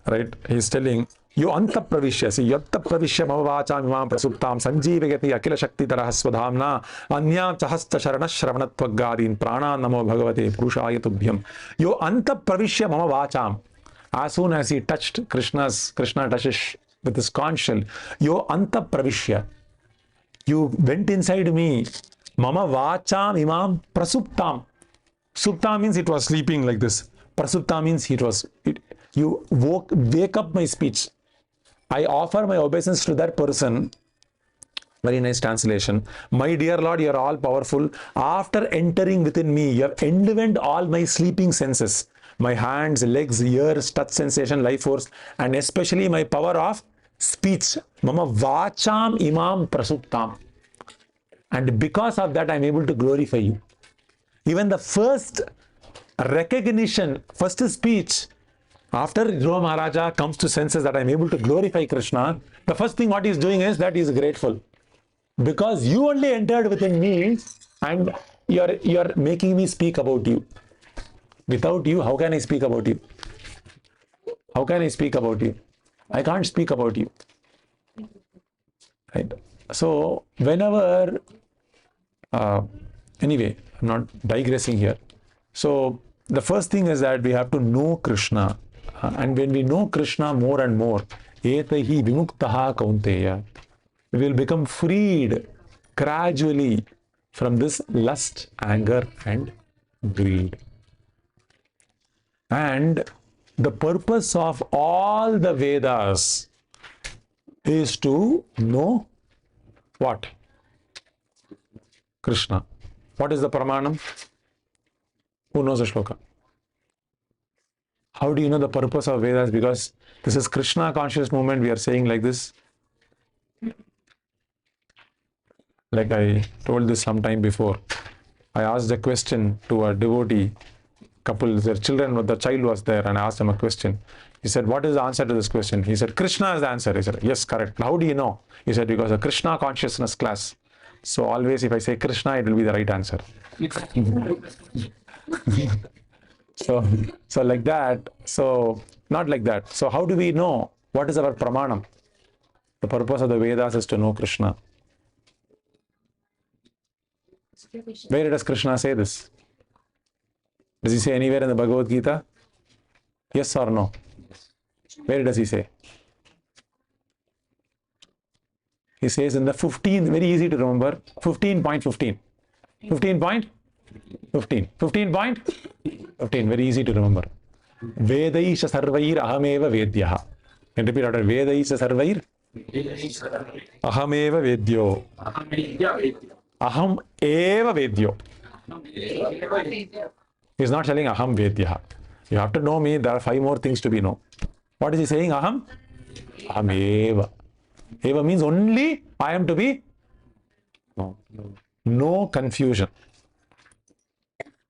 right? He's telling, you anta pravishyasi, yatta pravishya mavacham imam prasuptam sanjeevayati akila shakti tarah swadhamna anyam chahasta sharana shravanatvagadin prana namo bhagavate purushaya tubhyam. You anta pravishya mavacham. As soon as he touched Krishna touches with his conch shell, yo anta pravishya. You went inside me. Mama vacham imam prasuptam. Supta means it was sleeping like this. Prasupta means you wake up my speech. I offer my obeisance to that person. Very nice translation. My dear Lord, you are all powerful. After entering within me, you have enlivened all my sleeping senses. My hands, legs, ears, touch sensation, life force, and especially my power of speech. Mama vacham imam prasuptam. And because of that, I am able to glorify you. Even the first recognition, first speech, after Dhruva Maharaja comes to senses that I am able to glorify Krishna, the first thing what he is doing is that he is grateful. Because you only entered within me and you are making me speak about you. Without you, how can I speak about you? How can I speak about you? I can't speak about you. Right? So, whenever, anyway, I'm not digressing here. So, the first thing is that we have to know Krishna. And when we know Krishna more and more, etahi vimuktaha kaunteya, we will become freed gradually from this lust, anger, and greed. And the purpose of all the Vedas is to know what? Krishna. What is the pramanam? Who knows the shloka? How do you know the purpose of Vedas? Because this is Krishna conscious movement. We are saying like this. Like I told this sometime before. I asked a question to a devotee couple, their children, the child was there, and I asked him a question. He said, what is the answer to this question? He said, Krishna is the answer. He said, yes, correct. How do you know? He said, because a Krishna consciousness class. So always if I say Krishna, it will be the right answer. So like that. So not like that. So how do we know? What is our pramanam? The purpose of the Vedas is to know Krishna. Where does Krishna say this? Does he say anywhere in the Bhagavad Gita? Yes or no? Where does he say? He says in the 15, very easy to remember, 15.15. 15.15. 15.15, very easy to remember. Vedaisha sarvair ahameva vedyaha. Can repeat after Vedaisha sarvair? Ahameva vedyo. Aham eva vedyo. He is not telling aham vedyaha. You have to know me, there are 5 more things to be known. What is he saying? Aham? Aham eva. Eva means only I am to be? No confusion.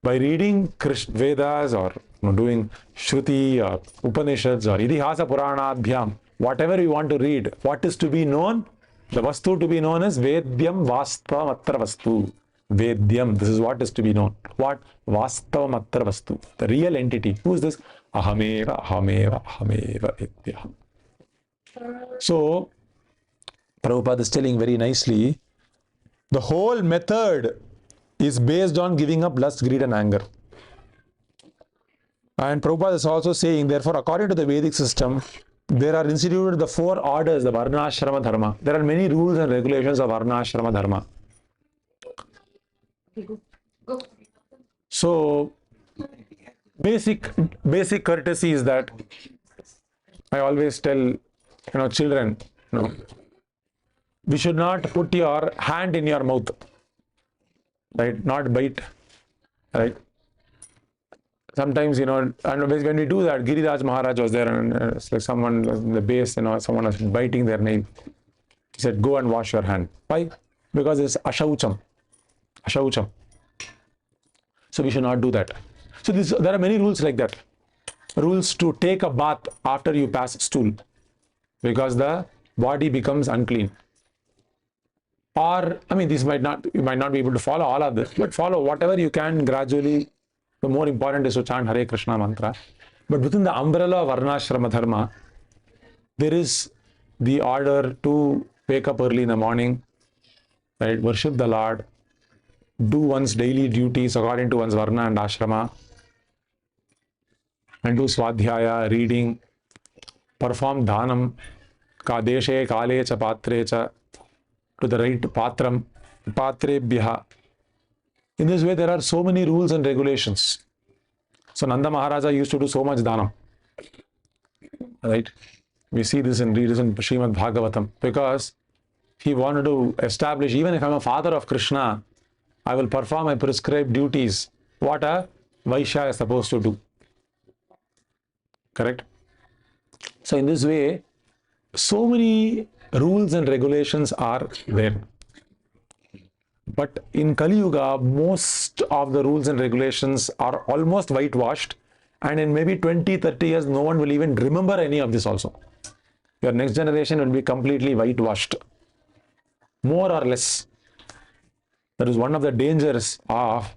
By reading Vedas or doing Shruti or Upanishads or Idihasa Puranadhyam, whatever you want to read, what is to be known? The Vastu to be known is Vedyam Vastavam Atra Vastu. Vedyam, this is what is to be known. What? Vastavam Atra Vastu. The real entity. Who is this? Ahameva, Ahameva, Ahameva Vedya. So, Prabhupada is telling very nicely, the whole method is based on giving up lust, greed and anger. And Prabhupada is also saying, therefore, according to the Vedic system, there are instituted the 4 orders, the Varna Ashrama Dharma. There are many rules and regulations of Varna Ashrama Dharma. So, basic courtesy is that I always tell, children, we should not put your hand in your mouth, right? Not bite, right? Sometimes, you know, and when we do that, Giriraj Maharaj was there, and it's like someone was in the base, you know, someone was biting their nail. He said, go and wash your hand. Why? Because it's ashaucham. Ashaucham. So we should not do that. So there are many rules like that. Rules to take a bath after you pass stool, because the body becomes unclean. Or, I mean, you might not be able to follow all of this, but follow whatever you can gradually. The more important is to chant Hare Krishna mantra. But within the umbrella of Varnashrama Dharma, there is the order to wake up early in the morning, right? Worship the Lord, do one's daily duties according to one's Varna and Ashrama, and do Swadhyaya, reading, perform Dhanam, Kadeshe, Kale, cha Patre, cha, to the right Patram, Patrebhya. In this way, there are so many rules and regulations. So Nanda Maharaja used to do so much dhanam, right? We see this in Srimad Bhagavatam, because he wanted to establish, even if I'm a father of Krishna, I will perform my prescribed duties. What a Vaishya is supposed to do. Correct? So in this way, so many rules and regulations are there. But in Kali Yuga, most of the rules and regulations are almost whitewashed, and in maybe 20-30 years, no one will even remember any of this also. Your next generation will be completely whitewashed, more or less. That is one of the dangers of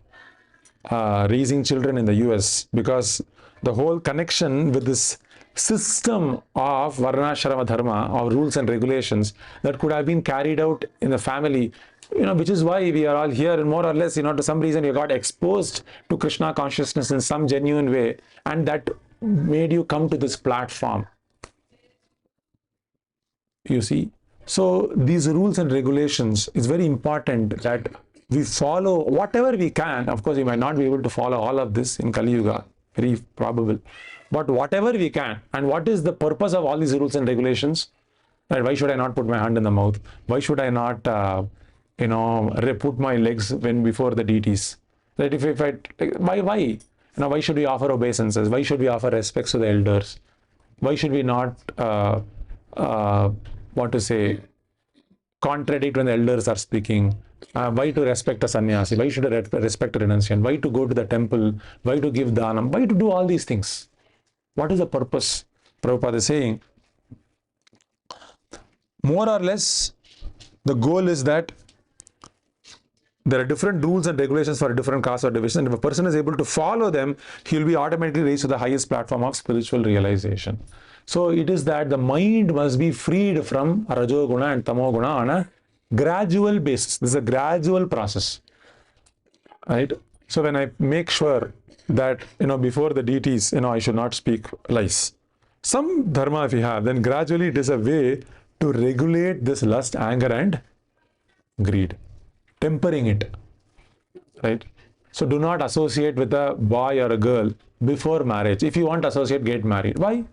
raising children in the US, because the whole connection with this system of Varnashrama Dharma, of rules and regulations that could have been carried out in the family, you know, which is why we are all here, and more or less, you know, to some reason you got exposed to Krishna consciousness in some genuine way, and that made you come to this platform. You see? So these rules and regulations, it's very important that we follow whatever we can. Of course, we might not be able to follow all of this in Kali Yuga, very probable. But whatever we can, and what is the purpose of all these rules and regulations? Right? Why should I not put my hand in the mouth? Why should I not, put my legs before the deities? Right? Why? You know, why should we offer obeisances? Why should we offer respects to the elders? Why should we not, contradict when the elders are speaking? Why to respect a sannyasi? Why should I respect a renunciant? Why to go to the temple? Why to give dhanam? Why to do all these things? What is the purpose? Prabhupada is saying, more or less, the goal is that there are different rules and regulations for different castes or divisions, and if a person is able to follow them, he will be automatically raised to the highest platform of spiritual realization. So it is that the mind must be freed from Rajoguna and Tamoguna on a gradual basis. This is a gradual process, right? So when I make sure that, you know, before the deities, you know, I should not speak lies. Some dharma if you have, then gradually it is a way to regulate this lust, anger and greed, tempering it, right? So do not associate with a boy or a girl before marriage. If you want to associate, get married. Why?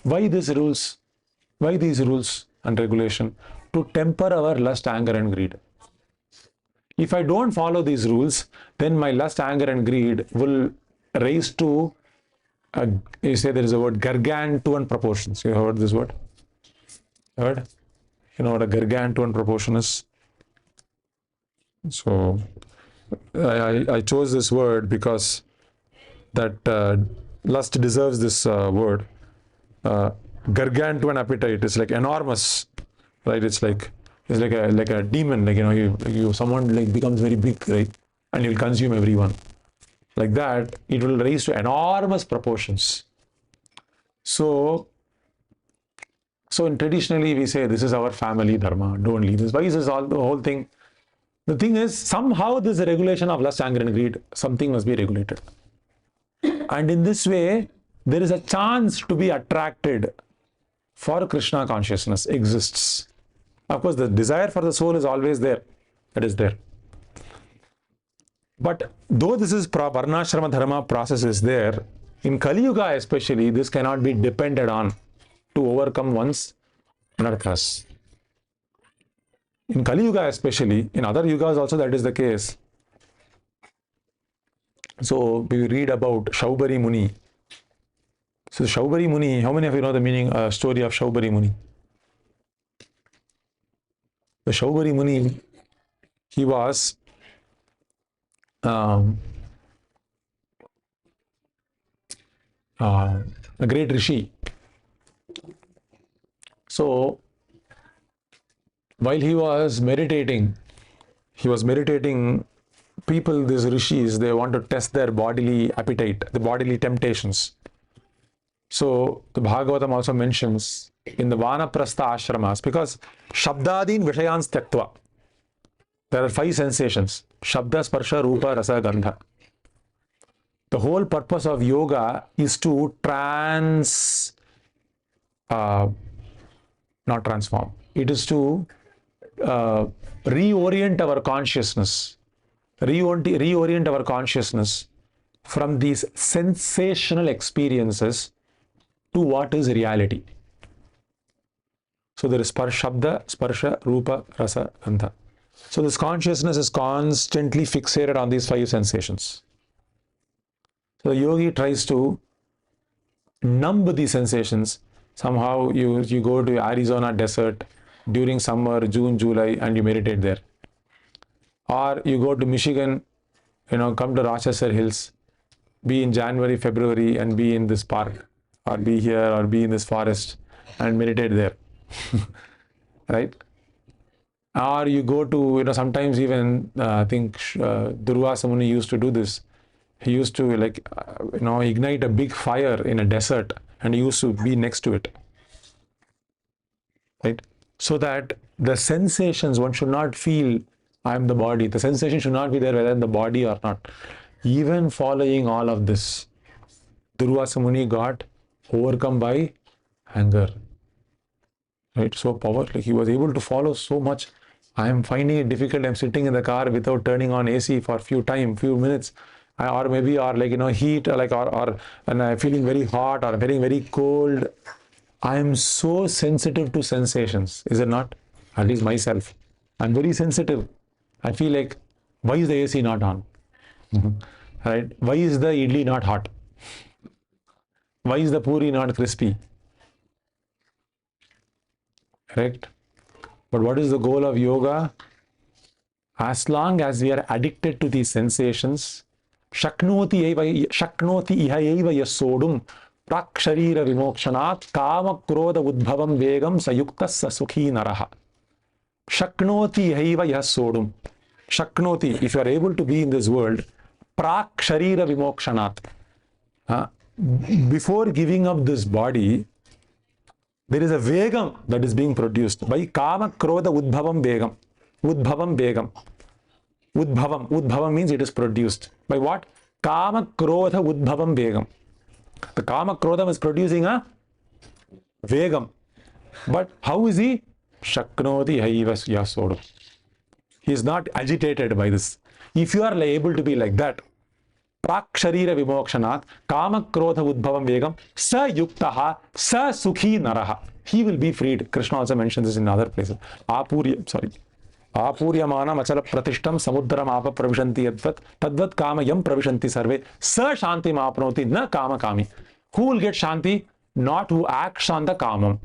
Why these rules? Why these rules and regulation? To temper our lust, anger and greed. If I don't follow these rules, then my lust, anger and greed will rise to, you say there is a word, gargantuan proportions. You heard this word? Heard? You know what a gargantuan proportion is? So I chose this word because that lust deserves this word. Gargantuan appetite is like enormous, right? It's like a demon, like, you know, someone like becomes very big, right? And you'll consume everyone. Like that, it will rise to enormous proportions. So traditionally we say this is our family dharma, don't leave this. Why is this all the whole thing? The thing is, somehow this regulation of lust, anger and greed, something must be regulated. And in this way, there is a chance to be attracted for Krishna consciousness exists. Of course, the desire for the soul is always there. That is there. But though this is Varnashrama Dharma process is there, in Kali Yuga especially, this cannot be depended on to overcome one's anarthas. In Kali Yuga especially, in other yugas also that is the case. So we read about Shaubari Muni. So Shaubari Muni, how many of you know the meaning, story of Shaubari Muni? The Shaubari Muni, he was a great rishi. So while he was meditating, people, these rishis, they want to test their bodily appetite, the bodily temptations. So the Bhagavatam also mentions in the Vanaprastha ashramas, because Shabdadin Vishayans Tyaktva, there are 5 sensations: Shabda, Sparsha, Rupa, Rasa, Gandha. The whole purpose of yoga is to not transform. It is to reorient our consciousness, reorient our consciousness from these sensational experiences to what is reality. So there is Shabda, Sparsha, Rupa, Rasa, Gandha. So this consciousness is constantly fixated on these 5 sensations. So the yogi tries to numb these sensations. Somehow you go to Arizona desert during summer, June, July, and you meditate there. Or you go to Michigan, come to Rochester Hills, be in January, February, and be in this park, or be here, or be in this forest, and meditate there. Right? Or you go to, sometimes even, I think Durvasa Muni used to do this. He used to ignite a big fire in a desert, and he used to be next to it. Right? So that the sensations, one should not feel I am the body. The sensation should not be there whether in the body or not. Even following all of this, Durvasa Muni got overcome by anger. Right? So powerful. He was able to follow so much. I am finding it difficult. I'm sitting in the car without turning on AC for few minutes. Or maybe heat, or and I'm feeling very hot or very, very cold. I am so sensitive to sensations, is it not? At least myself. I'm very sensitive. I feel like, why is the AC not on? Right? Why is the idli not hot? Why is the puri not crispy? Correct? But what is the goal of yoga? As long as we are addicted to these sensations, Shaknoti iha eva yasodum praksharira vimokshanat kama krodha udbhavam vegam sayukta sasukhi naraha. Shaknoti iha eva yasodum. Shaknoti, if you are able to be in this world, praksharira vimokshanat. Before giving up this body, there is a vegam that is being produced by kama krodha udbhavam vegam. Udbhavam vegam. Udbhavam means it is produced. By what? Kama krodha udbhavam vegam. The kama krodham is producing a vegam. But how is he? Shaknoti haiva yasodu. He is not agitated by this. If you are able to be like that, praksharira vimokshanat kama krodha udbhavam vegam sa yuktaha sa sukhi naraha. He will be freed. Krishna also mentions this in other places. Apuryamana achala pratishtam samudram apa pravishanti yadvat tadvat kama yam pravishanti sarve sa shanti apnoti na kama kami. Who will get shanti? Not who acts on the kamam.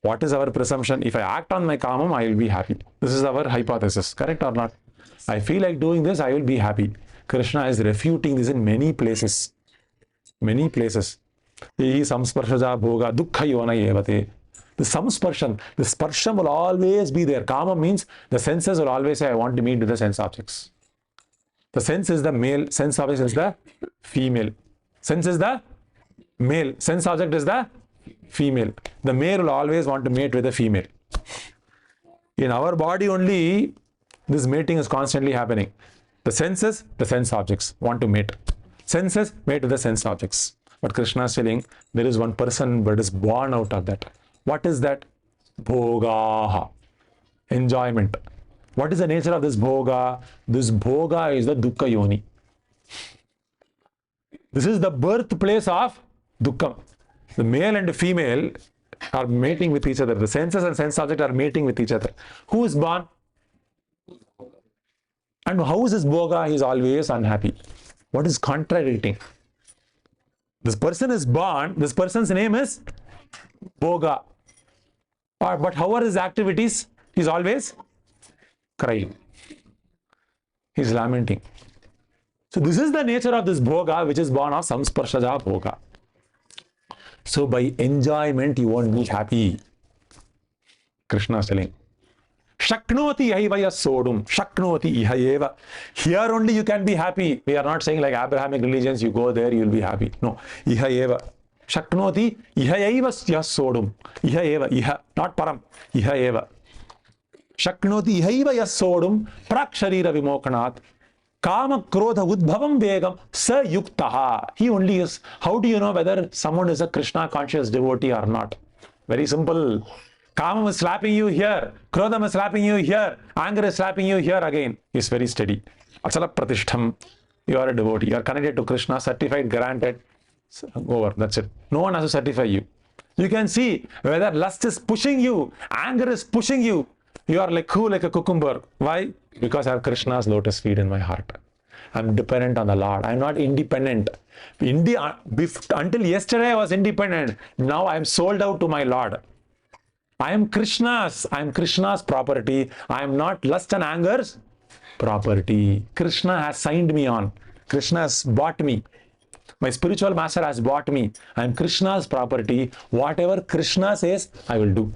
What is our presumption? If I act on my kamam, I will be happy. This is our hypothesis. Correct or not? I feel like doing this, I will be happy. Krishna is refuting this in many places. Many places. Samsparshaja bhoga dukkha yona evate. The samsparshan, the sparsham will always be there. Kama means the senses will always say, I want to meet with the sense objects. The sense is the male, sense object is the female. Sense is the male, sense object is the female. The male will always want to mate with the female. In our body only, this mating is constantly happening. The senses, the sense objects want to mate. Senses mate with the sense objects. But Krishna is telling there is one person but is born out of that. What is that? Bhoga. Enjoyment. What is the nature of this bhoga? This bhoga is the dukkha yoni. This is the birthplace of dukkha. The male and female are mating with each other. The senses and sense object are mating with each other. Who is born? And how is this bhoga? He is always unhappy. What is contradicting? This person is born, this person's name is bhoga. But how are his activities? He's always crying. He's lamenting. So this is the nature of this bhoga, which is born of samsparshaja bhoga. So by enjoyment, you won't be happy. Krishna is telling. Shaknoti ihaiva sodum. Shaknoti ihaiva. Here only you can be happy. We are not saying like Abrahamic religions, you go there, you will be happy. No. Ihaiva. Shaknoti ihaiva sodum. Ihaiva. Iha. Not param. Ihaiva. Shaknoti ihaiva sodum. Praksharira vimokanat. Kama krodha udbhavam vegam sa yuktaha. He only is. How do you know whether someone is a Krishna conscious devotee or not? Very simple. Kama is slapping you here. Krodham is slapping you here. Anger is slapping you here again. It's very steady. Achala pratishtham. You are a devotee. You are connected to Krishna. Certified, granted. Over. That's it. No one has to certify you. You can see whether lust is pushing you. Anger is pushing you. You are like cool like a cucumber. Why? Because I have Krishna's lotus feet in my heart. I'm dependent on the Lord. I'm not independent. Until yesterday I was independent. Now I am sold out to my Lord. I am Krishna's. I am Krishna's property. I am not lust and anger's property. Krishna has signed me on. Krishna has bought me. My spiritual master has bought me. I am Krishna's property. Whatever Krishna says, I will do.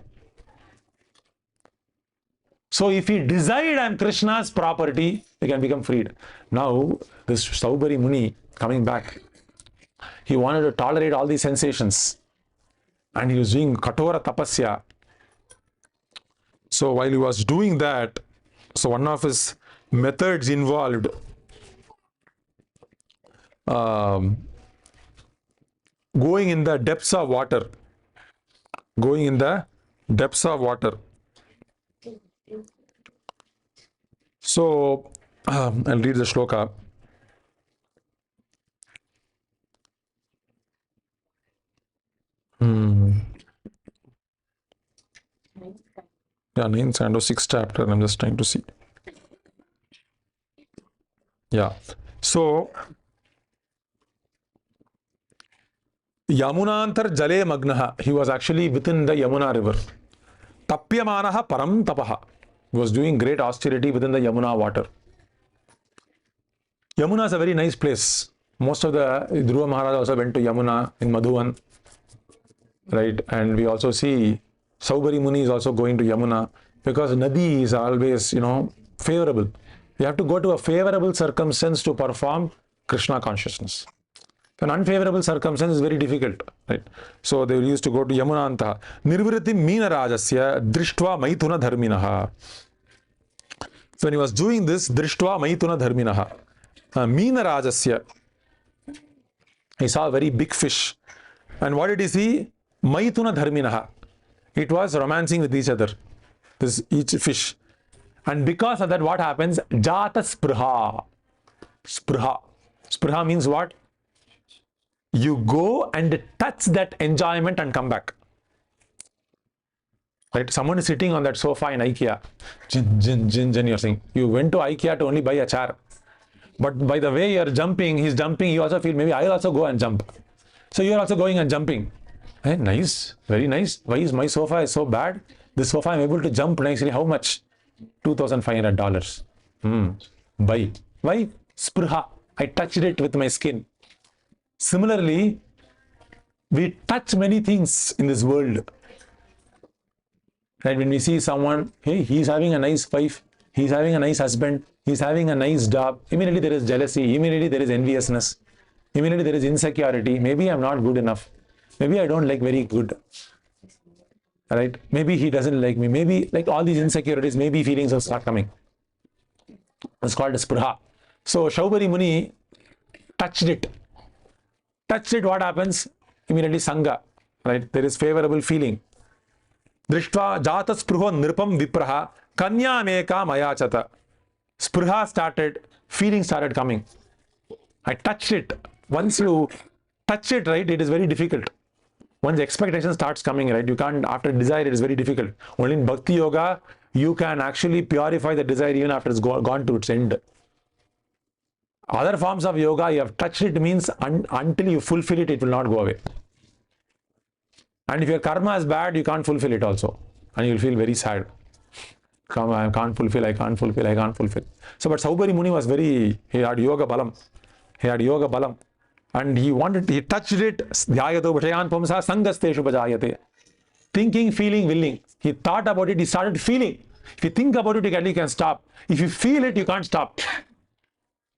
So if he decide I am Krishna's property, he can become freed. Now, this Saubari Muni coming back, he wanted to tolerate all these sensations. And he was doing Katora Tapasya. So while he was doing that, so one of his methods involved going in the depths of water. Going in the depths of water. So, I'll read the shloka. Yeah, 9th and 6th chapter. I'm just trying to see. Yeah. So, Yamunantar Jale Magnaha. He was actually within the Yamuna river. Tapyamanaha Param Tapaha. He was doing great austerity within the Yamuna water. Yamuna is a very nice place. Most of the Dhruva Maharaj also went to Yamuna in Madhuvan. Right? And we also see Saubari Muni is also going to Yamuna because Nadi is always, favorable. You have to go to a favorable circumstance to perform Krishna consciousness. An unfavorable circumstance is very difficult, right? So they used to go to Yamunanta. Nirvriti Meena Rajasya Drishtva Maithuna Dharminaha. So when he was doing this, Drishtva Maithuna Dharminaha. Meena Rajasya. He saw a very big fish. And what did he see? Maithuna Dharminaha. It was romancing with each other. Each fish. And because of that, what happens? Jata Spriha. Spriha. Spriha means what? You go and touch that enjoyment and come back. Right? Someone is sitting on that sofa in IKEA. Jin, you're saying. You went to IKEA to only buy a chair. But by the way you're jumping, he's jumping, you also feel maybe I'll also go and jump. So you're also going and jumping. Hey, nice, very nice. Why is my sofa is so bad? This sofa I'm able to jump nicely. How much? $2,500. Buy. Why? Spriha. I touched it with my skin. Similarly, we touch many things in this world. Right? When we see someone, hey, he's having a nice wife, he's having a nice husband, he's having a nice job, immediately there is jealousy, immediately there is enviousness, immediately there is insecurity. Maybe I'm not good enough. Maybe I don't like very good. Right? Maybe he doesn't like me. Maybe like all these insecurities, maybe feelings will start coming. It's called a Spriha. So Saubari Muni touched it. Touched it, what happens? Immediately Sangha. Right? There is favorable feeling. Drishtva jata spruho nirpam vipraha kanya neka mayachata. Spriha started, feeling started coming. I touched it. Once you touch it, right, it is very difficult. Once the expectation starts coming, right, you can't, after desire, it is very difficult. Only in Bhakti Yoga, you can actually purify the desire even after it's gone to its end. Other forms of yoga, you have touched it means until you fulfill it, it will not go away. And if your karma is bad, you can't fulfill it also. And you will feel very sad. I can't fulfill. So, but Saubhari Muni was he had yoga balam. And he touched it. Dhyayato bhajayan pumsa sangasteshu bhajayate. Thinking, feeling, willing. He thought about it, he started feeling. If you think about it, you can stop. If you feel it, you can't stop.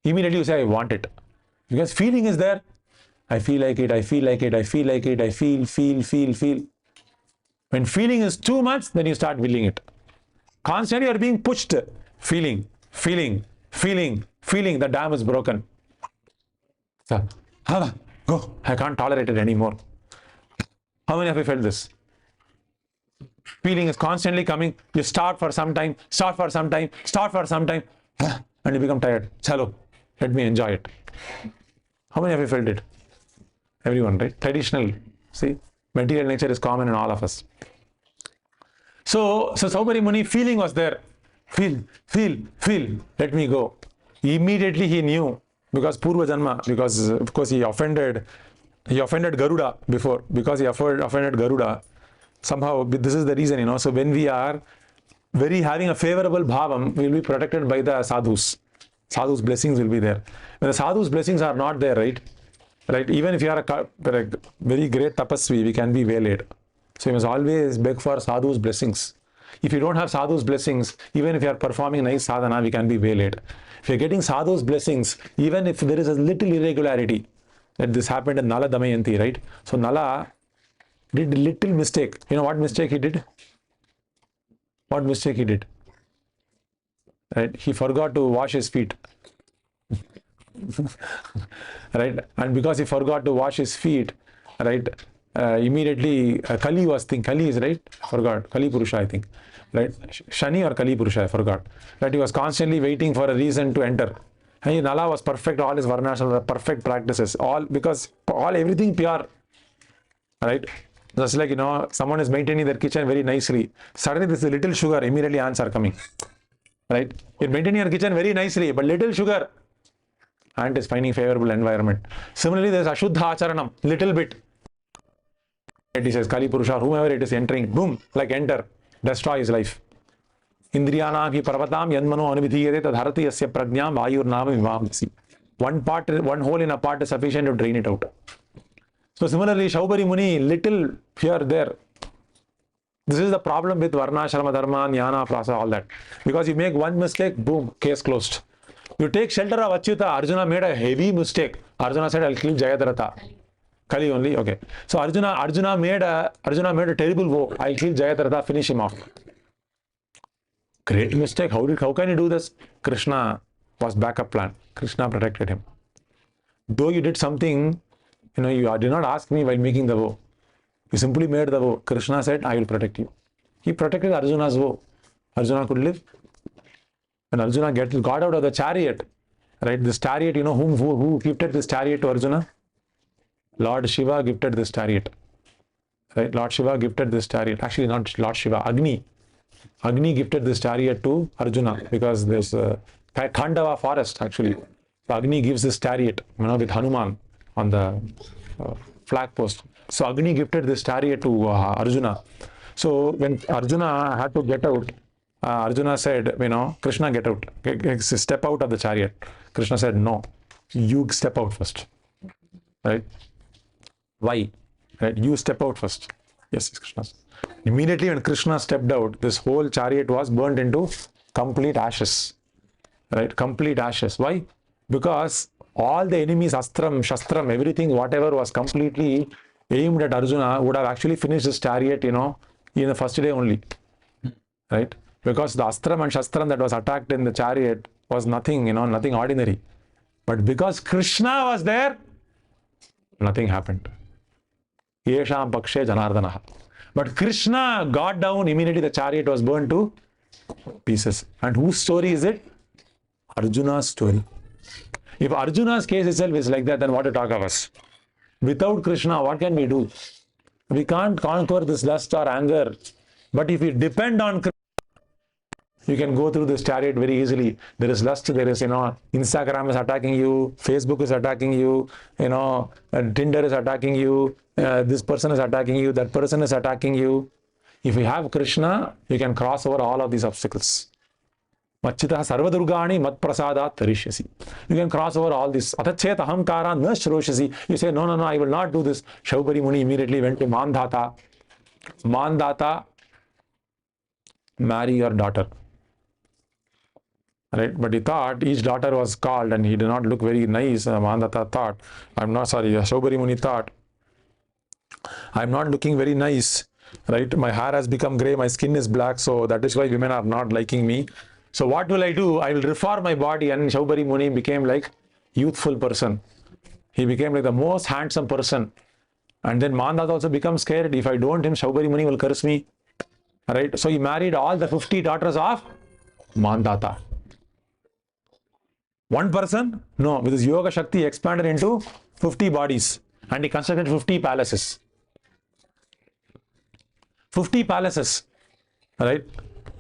Immediately you say, I want it. Because feeling is there. I feel like it. I feel. When feeling is too much, then you start willing it. Constantly you are being pushed. Feeling. The dam is broken. So, go. I can't tolerate it anymore. How many of you felt this? Feeling is constantly coming. You start for some time, and you become tired. Chalo, let me enjoy it. How many of you felt it? Everyone, right? Traditional. See, material nature is common in all of us. So Saubhari Muni, feeling was there. Feel. Let me go. Immediately he knew, because Purva Janma, because of course he offended Garuda before, because he offended Garuda. Somehow, this is the reason, So when we are having a favorable bhavam, we will be protected by the sadhus. Sadhus' blessings will be there. When the sadhus' blessings are not there, right? Even if you are a very great tapasvi, we can be waylaid. So you must always beg for sadhus' blessings. If you don't have sadhus' blessings, even if you are performing nice sadhana, we can be waylaid. If you are getting sadhus' blessings, even if there is a little irregularity, that this happened in Nala Damayanti, right? So Nala did a little mistake. You know what mistake he did? Right? He forgot to wash his feet. Right? And because he forgot to wash his feet, right? Immediately Kali was thinking, Kali is right? Forgot. Kali Purusha, I think. Right? Shani or Kali Purusha, I forgot. Right? He was constantly waiting for a reason to enter. And Nala was perfect, all his varnas were perfect practices. Everything pure. Right? Just like, someone is maintaining their kitchen very nicely. Suddenly there's a little sugar, immediately ants are coming. Right? You're maintaining your kitchen very nicely, but little sugar, ant is finding favorable environment. Similarly, there's Ashuddha Acharanam, little bit. He says, Kali Purusha, whomever it is entering, boom, like enter, destroy his life. Indriyana ki parvatam yanmano anuvidhiyate tadharati yasya prajnam vayur nama vivamasi. One hole in a pot is sufficient to drain it out. So similarly, Saubhari Muni, little here, there. This is the problem with Varna, Sharma, Dharma, Jnana, Prasa, all that. Because you make one mistake, boom, case closed. You take shelter of Achyuta. Arjuna made a heavy mistake. Arjuna said, I'll kill Jayadratha. Kali only, okay. So Arjuna made a terrible vow. I'll kill Jayadratha, finish him off. Great mistake. How can you do this? Krishna was backup plan. Krishna protected him. Though you did something, you did not ask me while making the vow. You simply made the vow. Krishna said, I will protect you. He protected Arjuna's vow. Arjuna could live. When Arjuna got out of the chariot, right? This chariot, who gifted this chariot to Arjuna? Lord Shiva gifted this chariot. Right? Lord Shiva gifted this chariot. Actually, not Lord Shiva, Agni. Agni gifted this chariot to Arjuna because there's a Khandava forest, actually. So Agni gives this chariot, with Hanuman on the flag post. So Agni gifted this chariot to Arjuna. So when Arjuna had to get out, Arjuna said, Krishna, get out, step out of the chariot. Krishna said, no, you step out first. Right? Why? Right? You step out first. Yes, Krishna. Immediately when Krishna stepped out, this whole chariot was burnt into complete ashes. Right? Complete ashes. Why? Because all the enemies, Astram, Shastram, everything, whatever was completely aimed at Arjuna would have actually finished this chariot, in the first day only. Right? Because the Astram and Shastram that was attacked in the chariot was nothing, nothing ordinary. But because Krishna was there, nothing happened. Yesham Pakshe Janardanaha. But Krishna got down, immediately the chariot was burned to pieces. And whose story is it? Arjuna's story. If Arjuna's case itself is like that, then what to talk of us? Without Krishna, what can we do? We can't conquer this lust or anger. But if we depend on Krishna, you can go through this chariot very easily. There is lust, there is, Instagram is attacking you, Facebook is attacking you, Tinder is attacking you, this person is attacking you, that person is attacking you. If you have Krishna, you can cross over all of these obstacles. Machitaha sarvadurgani mat prasadat tarishyasi. You can cross over all this. Atachet ahamkara na shroshasi. You say, no, I will not do this. Shaubari Muni immediately went to Mandhata. Mandhata, marry your daughter. Right? But he thought each daughter was called and he did not look very nice. Mandhata thought, Shaubari Muni thought, I'm not looking very nice. Right? My hair has become grey, my skin is black, so that is why women are not liking me. So what will I do? I will reform my body. And Shaubari Muni became like youthful person. He became like the most handsome person. And then Mandhata also becomes scared. If I don't, him Shaubari Muni will curse me. Right? So he married all the 50 daughters of Mandhata. One person? No. With his yoga shakti, expanded into 50 bodies. And he constructed 50 palaces. 50 palaces. Right?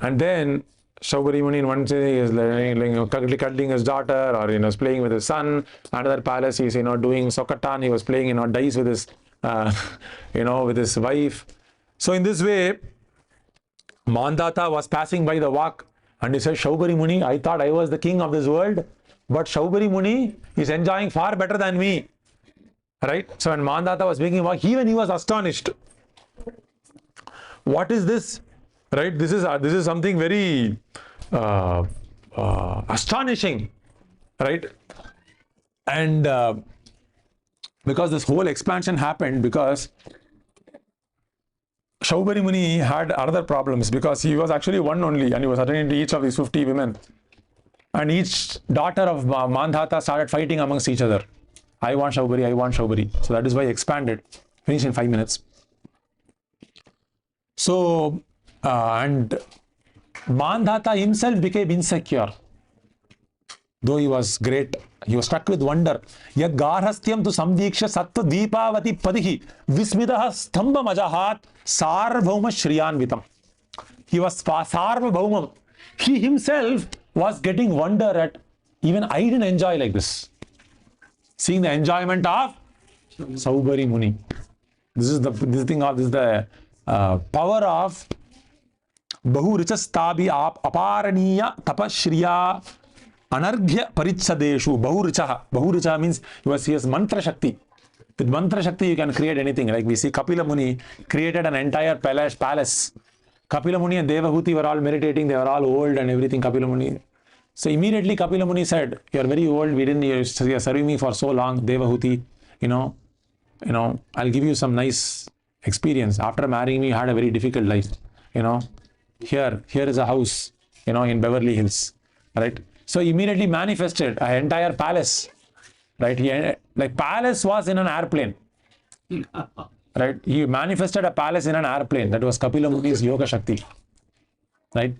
And then Shaubari Muni in one day is cuddling his daughter, or is playing with his son. Another palace he's doing Sokatan. He was playing dice with his with his wife. So in this way, Mandhata was passing by the walk and he said, Shaubari Muni, I thought I was the king of this world, but Shaubari Muni is enjoying far better than me. Right? So when Mandhata was making walk, even he was astonished. What is this? Right? This is something very astonishing. Right? And because this whole expansion happened because Shaubari Muni had other problems, because he was actually one only and he was attending to each of these 50 women. And each daughter of Mandhata started fighting amongst each other. I want Shaubari, I want Shaubari. So that is why he expanded. Finished in 5 minutes. So, and Mandhata himself became insecure. Though he was great, he was struck with wonder. Yad garhastyam tu samdiksha sattva deepavati padihi vismidaha stambam ajahat sarvabhauma shriyanvitam. He was sarvabhaumam. He himself was getting wonder at, even I didn't enjoy like this. Seeing the enjoyment of Shaubari Muni. This is the power of Bahu Richastabi Aparaniya Tapashriya Anarghya Parichadeshu. Bahu Richaha means he has mantra shakti. With mantra shakti you can create anything. Like we see Kapila Muni created an entire palace. Kapila Muni and Devahuti were all meditating, they were all old and everything. Kapila Muni. So immediately Kapila Muni said, you are very old, you are serving me for so long, Devahuti, I'll give you some nice experience. After marrying me, you had a very difficult life. Here is a house, in Beverly Hills. Right? So immediately manifested an entire palace. Right? Like palace was in an airplane. Right? He manifested a palace in an airplane. That was Kapila Muni's Yoga Shakti. Right?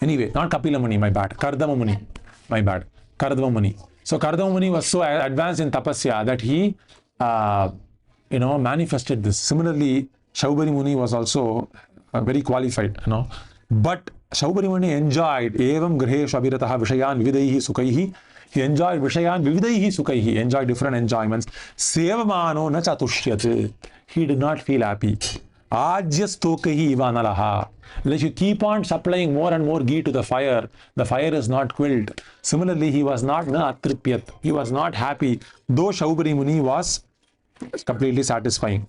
Anyway, not Kapila Muni, my bad. Kardama Muni, my bad. Kardama Muni. So Kardama Muni was so advanced in tapasya that he, manifested this. Similarly, Shaubari Muni was also very qualified, But Shaubari Muni enjoyed evam griheshu abhirataha vishayan vividaihi sukaihi. He enjoyed vishayan vividaihi sukaihi. He enjoyed different enjoyments. Sevamano na chatushyat. He did not feel happy. Ajyastokahi ivanalaha. Like you keep on supplying more and more ghee to the fire is not quilled. Similarly, he was not atripyat. He was not happy, though Shaubari Muni was completely satisfying.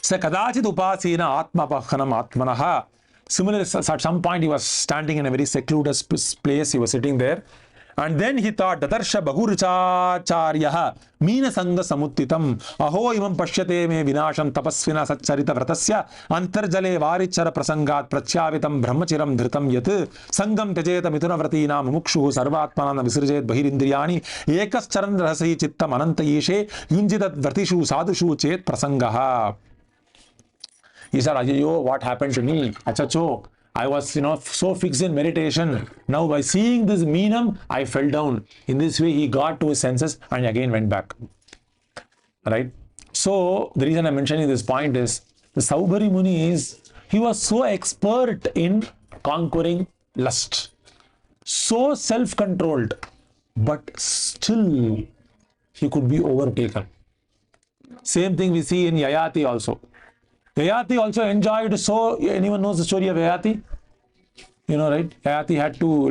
Sa kadachit upasena atmapakhanam atmanaha. Similarly, at some point he was standing in a very secluded place. He was sitting there. And then he thought, Datarsha Bahurichacharyaha Meena Sangha Samuttitam Aho Imam Pashyate Me Vinasham Tapasvina Satcharita Vratasya Antarjale Varichara Prasangat Prachyavitam Brahmachiram Dhritam Yat Sangam Tejeta Mituna Vratina Mukshu Sarvatmanana Visirjet Bahirindriyani Ekas Charandrahasi Chittam Ananta Yeshe Yunjidat Vratishu Sadhushu Chet Prasangaha. He said, Ajayo, what happened to me? Achacho. I was, so fixed in meditation. Now by seeing this meenam, I fell down. In this way, he got to his senses and again went back. Right? So the reason I'm mentioning this point is the Saubhari Muni he was so expert in conquering lust, so self-controlled, but still he could be overtaken. Same thing we see in Yayati also. Yayati also enjoyed so, anyone knows the story of Yayati? You know, right? Yayati had to,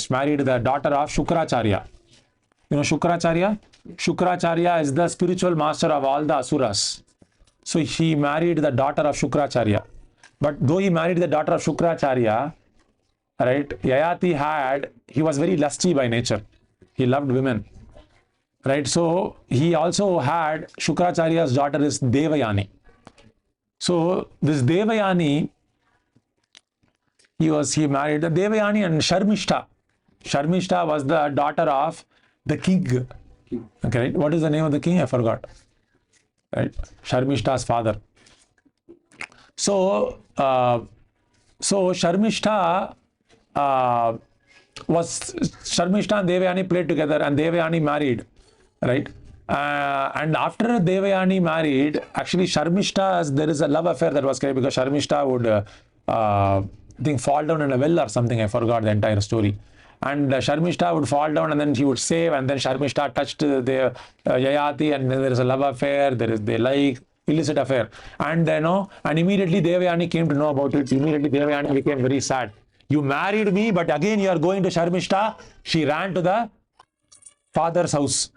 married the daughter of Shukracharya. You know Shukracharya? Shukracharya is the spiritual master of all the asuras. So he married the daughter of Shukracharya. But though he married the daughter of Shukracharya, right, Yayati he was very lusty by nature. He loved women. Right, so he also had Shukracharya's daughter is Devayani. So this Devayani, he married the Devayani and Sharmishta. Sharmishta was the daughter of the king. Okay, right? What is the name of the king? I forgot. Right, Sharmishta's father. So, Sharmishta Sharmishta and Devayani played together, and Devayani married. Right, and after Devayani married, actually Sharmishta, there is a love affair that was created because Sharmishta would fall down in a well or something. I forgot the entire story. And Sharmishta would fall down and then he would save, and then Sharmishta touched the Yayati, and then there is a love affair. They like illicit affair, and and immediately Devayani came to know about it. Immediately Devayani became very sad. You married me, but again you are going to Sharmishta. She ran to the father's house.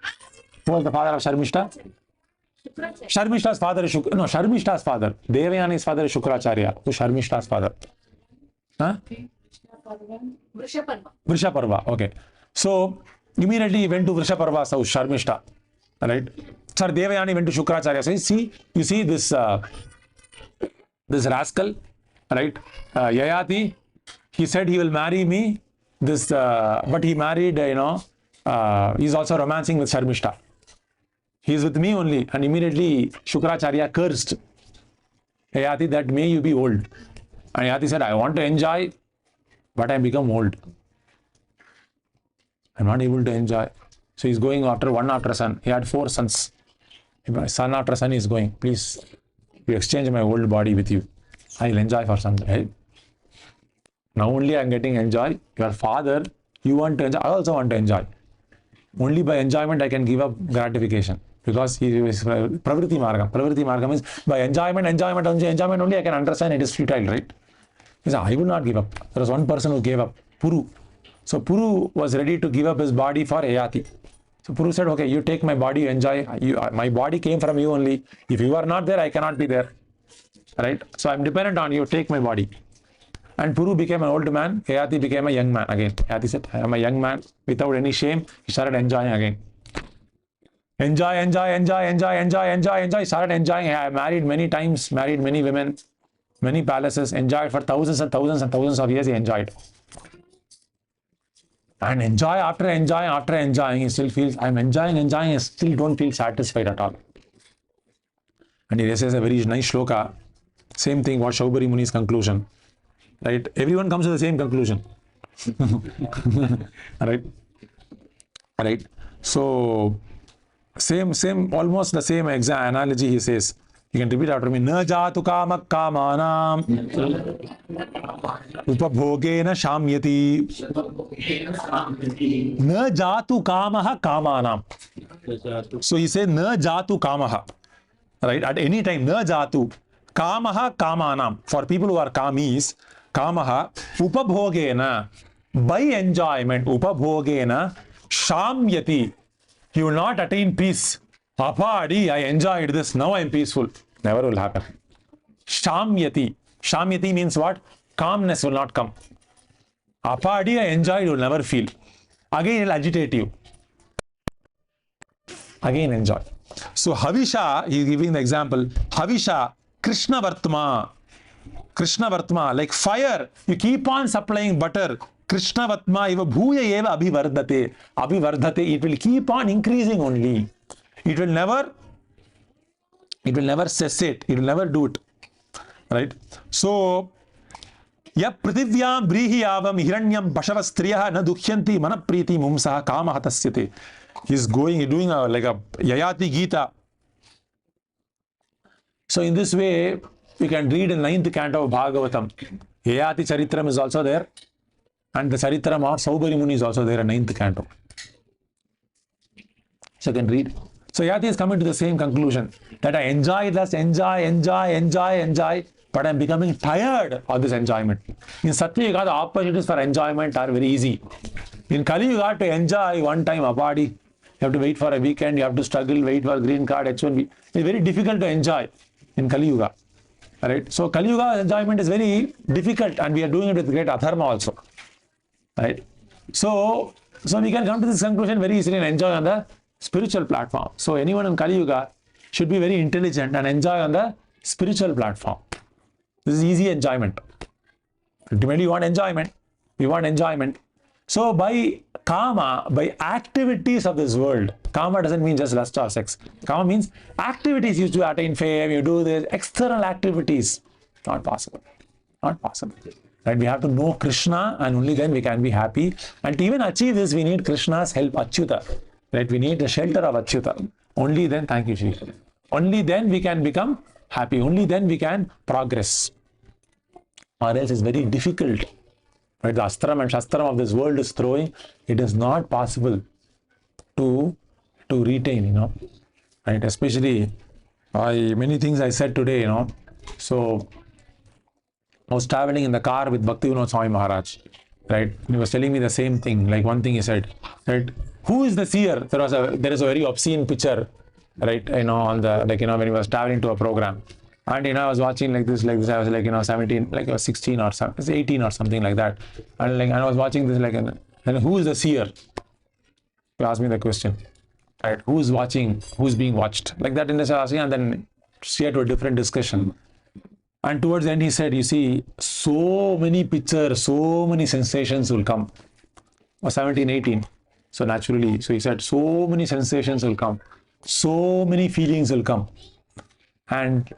Who was the father of Sharmishta? Sharmishta's father is Sharmishta's father. Devayani's father is Shukracharya. Who is Sharmishta's father? Huh? Vrishaparva. Okay. So immediately he went to Vrishaparva's house, Sharmishta. Right? Sir, Devayani went to Shukracharya. So you see this rascal, right? Yayati. He said he will marry me. But he married. He's also romancing with Sharmishta. He is with me only, and immediately Shukracharya cursed Yayati that may you be old. And Yayati said, I want to enjoy, but I become old. I'm not able to enjoy. So he's going after one after son. He had 4 sons. Son after son is going, please, you exchange my old body with you. I'll enjoy for some time. Now only I'm getting enjoy. Your father, you want to enjoy, I also want to enjoy. Only by enjoyment I can give up gratification. Because he is Pravritti Margam. Pravritti Margam is by enjoyment only I can understand it is futile, right? He said, I will not give up. There was one person who gave up, Puru. So Puru was ready to give up his body for Yayati. So Puru said, okay, you take my body, you enjoy. My body came from you only. If you are not there, I cannot be there. Right? So I'm dependent on you, take my body. And Puru became an old man, Yayati became a young man again. Yayati said, I am a young man. Without any shame, he started enjoying again. Enjoy. He started enjoying. I married many times, married many women, many palaces, enjoyed for thousands and thousands and thousands of years. He enjoyed. And enjoy after enjoying, he still feels, I'm enjoying, I still don't feel satisfied at all. And he says a very nice shloka. Same thing, what Saubhari Muni's conclusion. Right? Everyone comes to the same conclusion. Right? So, same, almost the same analogy he says. You can repeat after me. Na jatu kama kamanam upabhogena shamyati. Na jatu kamaha kamanam. So he said na jatu kamaha. Right? At any time, na jatu kamaha kamanam. For people who are kamis, kamaha upabhogena. By enjoyment, upabhogena shamyati. He will not attain peace. Apadi, I enjoyed this, now I am peaceful. Never will happen. Shamyati. Shamyati means what? Calmness will not come. Apadi, I enjoyed, you will never feel. Again, it will agitate you. Again, enjoy. So, Havisha, he is giving the example. Havisha, Krishna Vartma. Krishna Vartma, like fire. You keep on supplying butter. Krishna Vatma eva bhuya eva abhivardhate. Abhivardhate, it will keep on increasing only. It will never cessate. It will never do it. Right? So, ya prativyam brihiyavam hiranyam bashavastriyaha na dukhyanti manapriti mumsaha kamaha tasyate. He's doing like a Yayati Gita. So in this way, you can read in 9th canto of Bhagavatam. Yayati Charitram is also there, and the Charitram of Saubari Muni is also there in 9th canto. So you can read. So Yati is coming to the same conclusion that I enjoy this, enjoy, but I'm becoming tired of this enjoyment. In Satya Yuga, the opportunities for enjoyment are very easy. In Kali Yuga, to enjoy one time a party, you have to wait for a weekend, you have to struggle, wait for green card, H1B. It's very difficult to enjoy in Kali Yuga. Right? So Kali Yuga enjoyment is very difficult, and we are doing it with great adharma also. Right? So we can come to this conclusion very easily and enjoy on the spiritual platform. So anyone in Kali Yuga should be very intelligent and enjoy on the spiritual platform. This is easy enjoyment. Ultimately, you want enjoyment. We want enjoyment. So by kama, by activities of this world, kama doesn't mean just lust or sex. Kama means activities you do, attain fame, you do this, external activities. Not possible. Not possible. Right? We have to know Krishna, and only then we can be happy. And to even achieve this, we need Krishna's help, Achyuta. Right? We need the shelter of Achyuta. Only then, thank you, Shri. Only then we can become happy. Only then we can progress. Or else it's very difficult. Right? The Astram and Shastram of this world is throwing. It is not possible to retain, Right? Especially many things I said today, So I was traveling in the car with Bhaktivinoda Swami Maharaj. Right? He was telling me the same thing. Like one thing he said, right? Who is the seer? There is a very obscene picture, right? On the when he was traveling to a program, and I was watching like this. I was 17, I was 16 or 18 or something like that, and I was watching this and who is the seer? He asked me the question, right? Who is watching? Who is being watched? Like that in the asking, and then steer to a different discussion. And towards the end, he said, you see, so many pictures, so many sensations will come. Or 17, 18. So naturally, so he said, so many sensations will come. So many feelings will come. And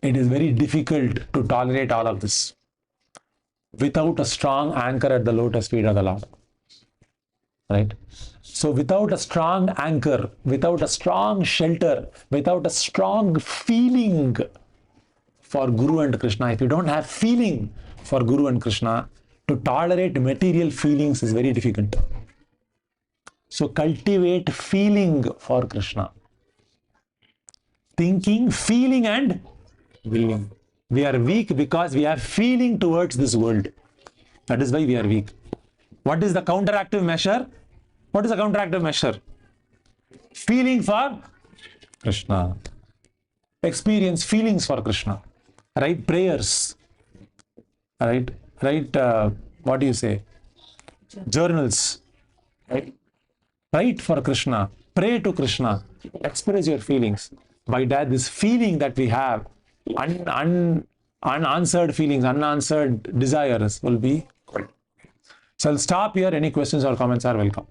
it is very difficult to tolerate all of this without a strong anchor at the lotus feet of the Lord. Right? So without a strong anchor, without a strong shelter, without a strong feeling for Guru and Krishna, if you don't have feeling for Guru and Krishna, to tolerate material feelings is very difficult. So cultivate feeling for Krishna. Thinking, feeling and willing. We are weak because we have feeling towards this world. That is why we are weak. What is the counteractive measure? What is the counteractive measure? Feeling for Krishna. Experience feelings for Krishna. Write prayers. Right? Write, what do you say? Journals. Right? Write for Krishna. Pray to Krishna. Express your feelings. By that, this feeling that we have, unanswered feelings, unanswered desires will be. So I'll stop here. Any questions or comments are welcome.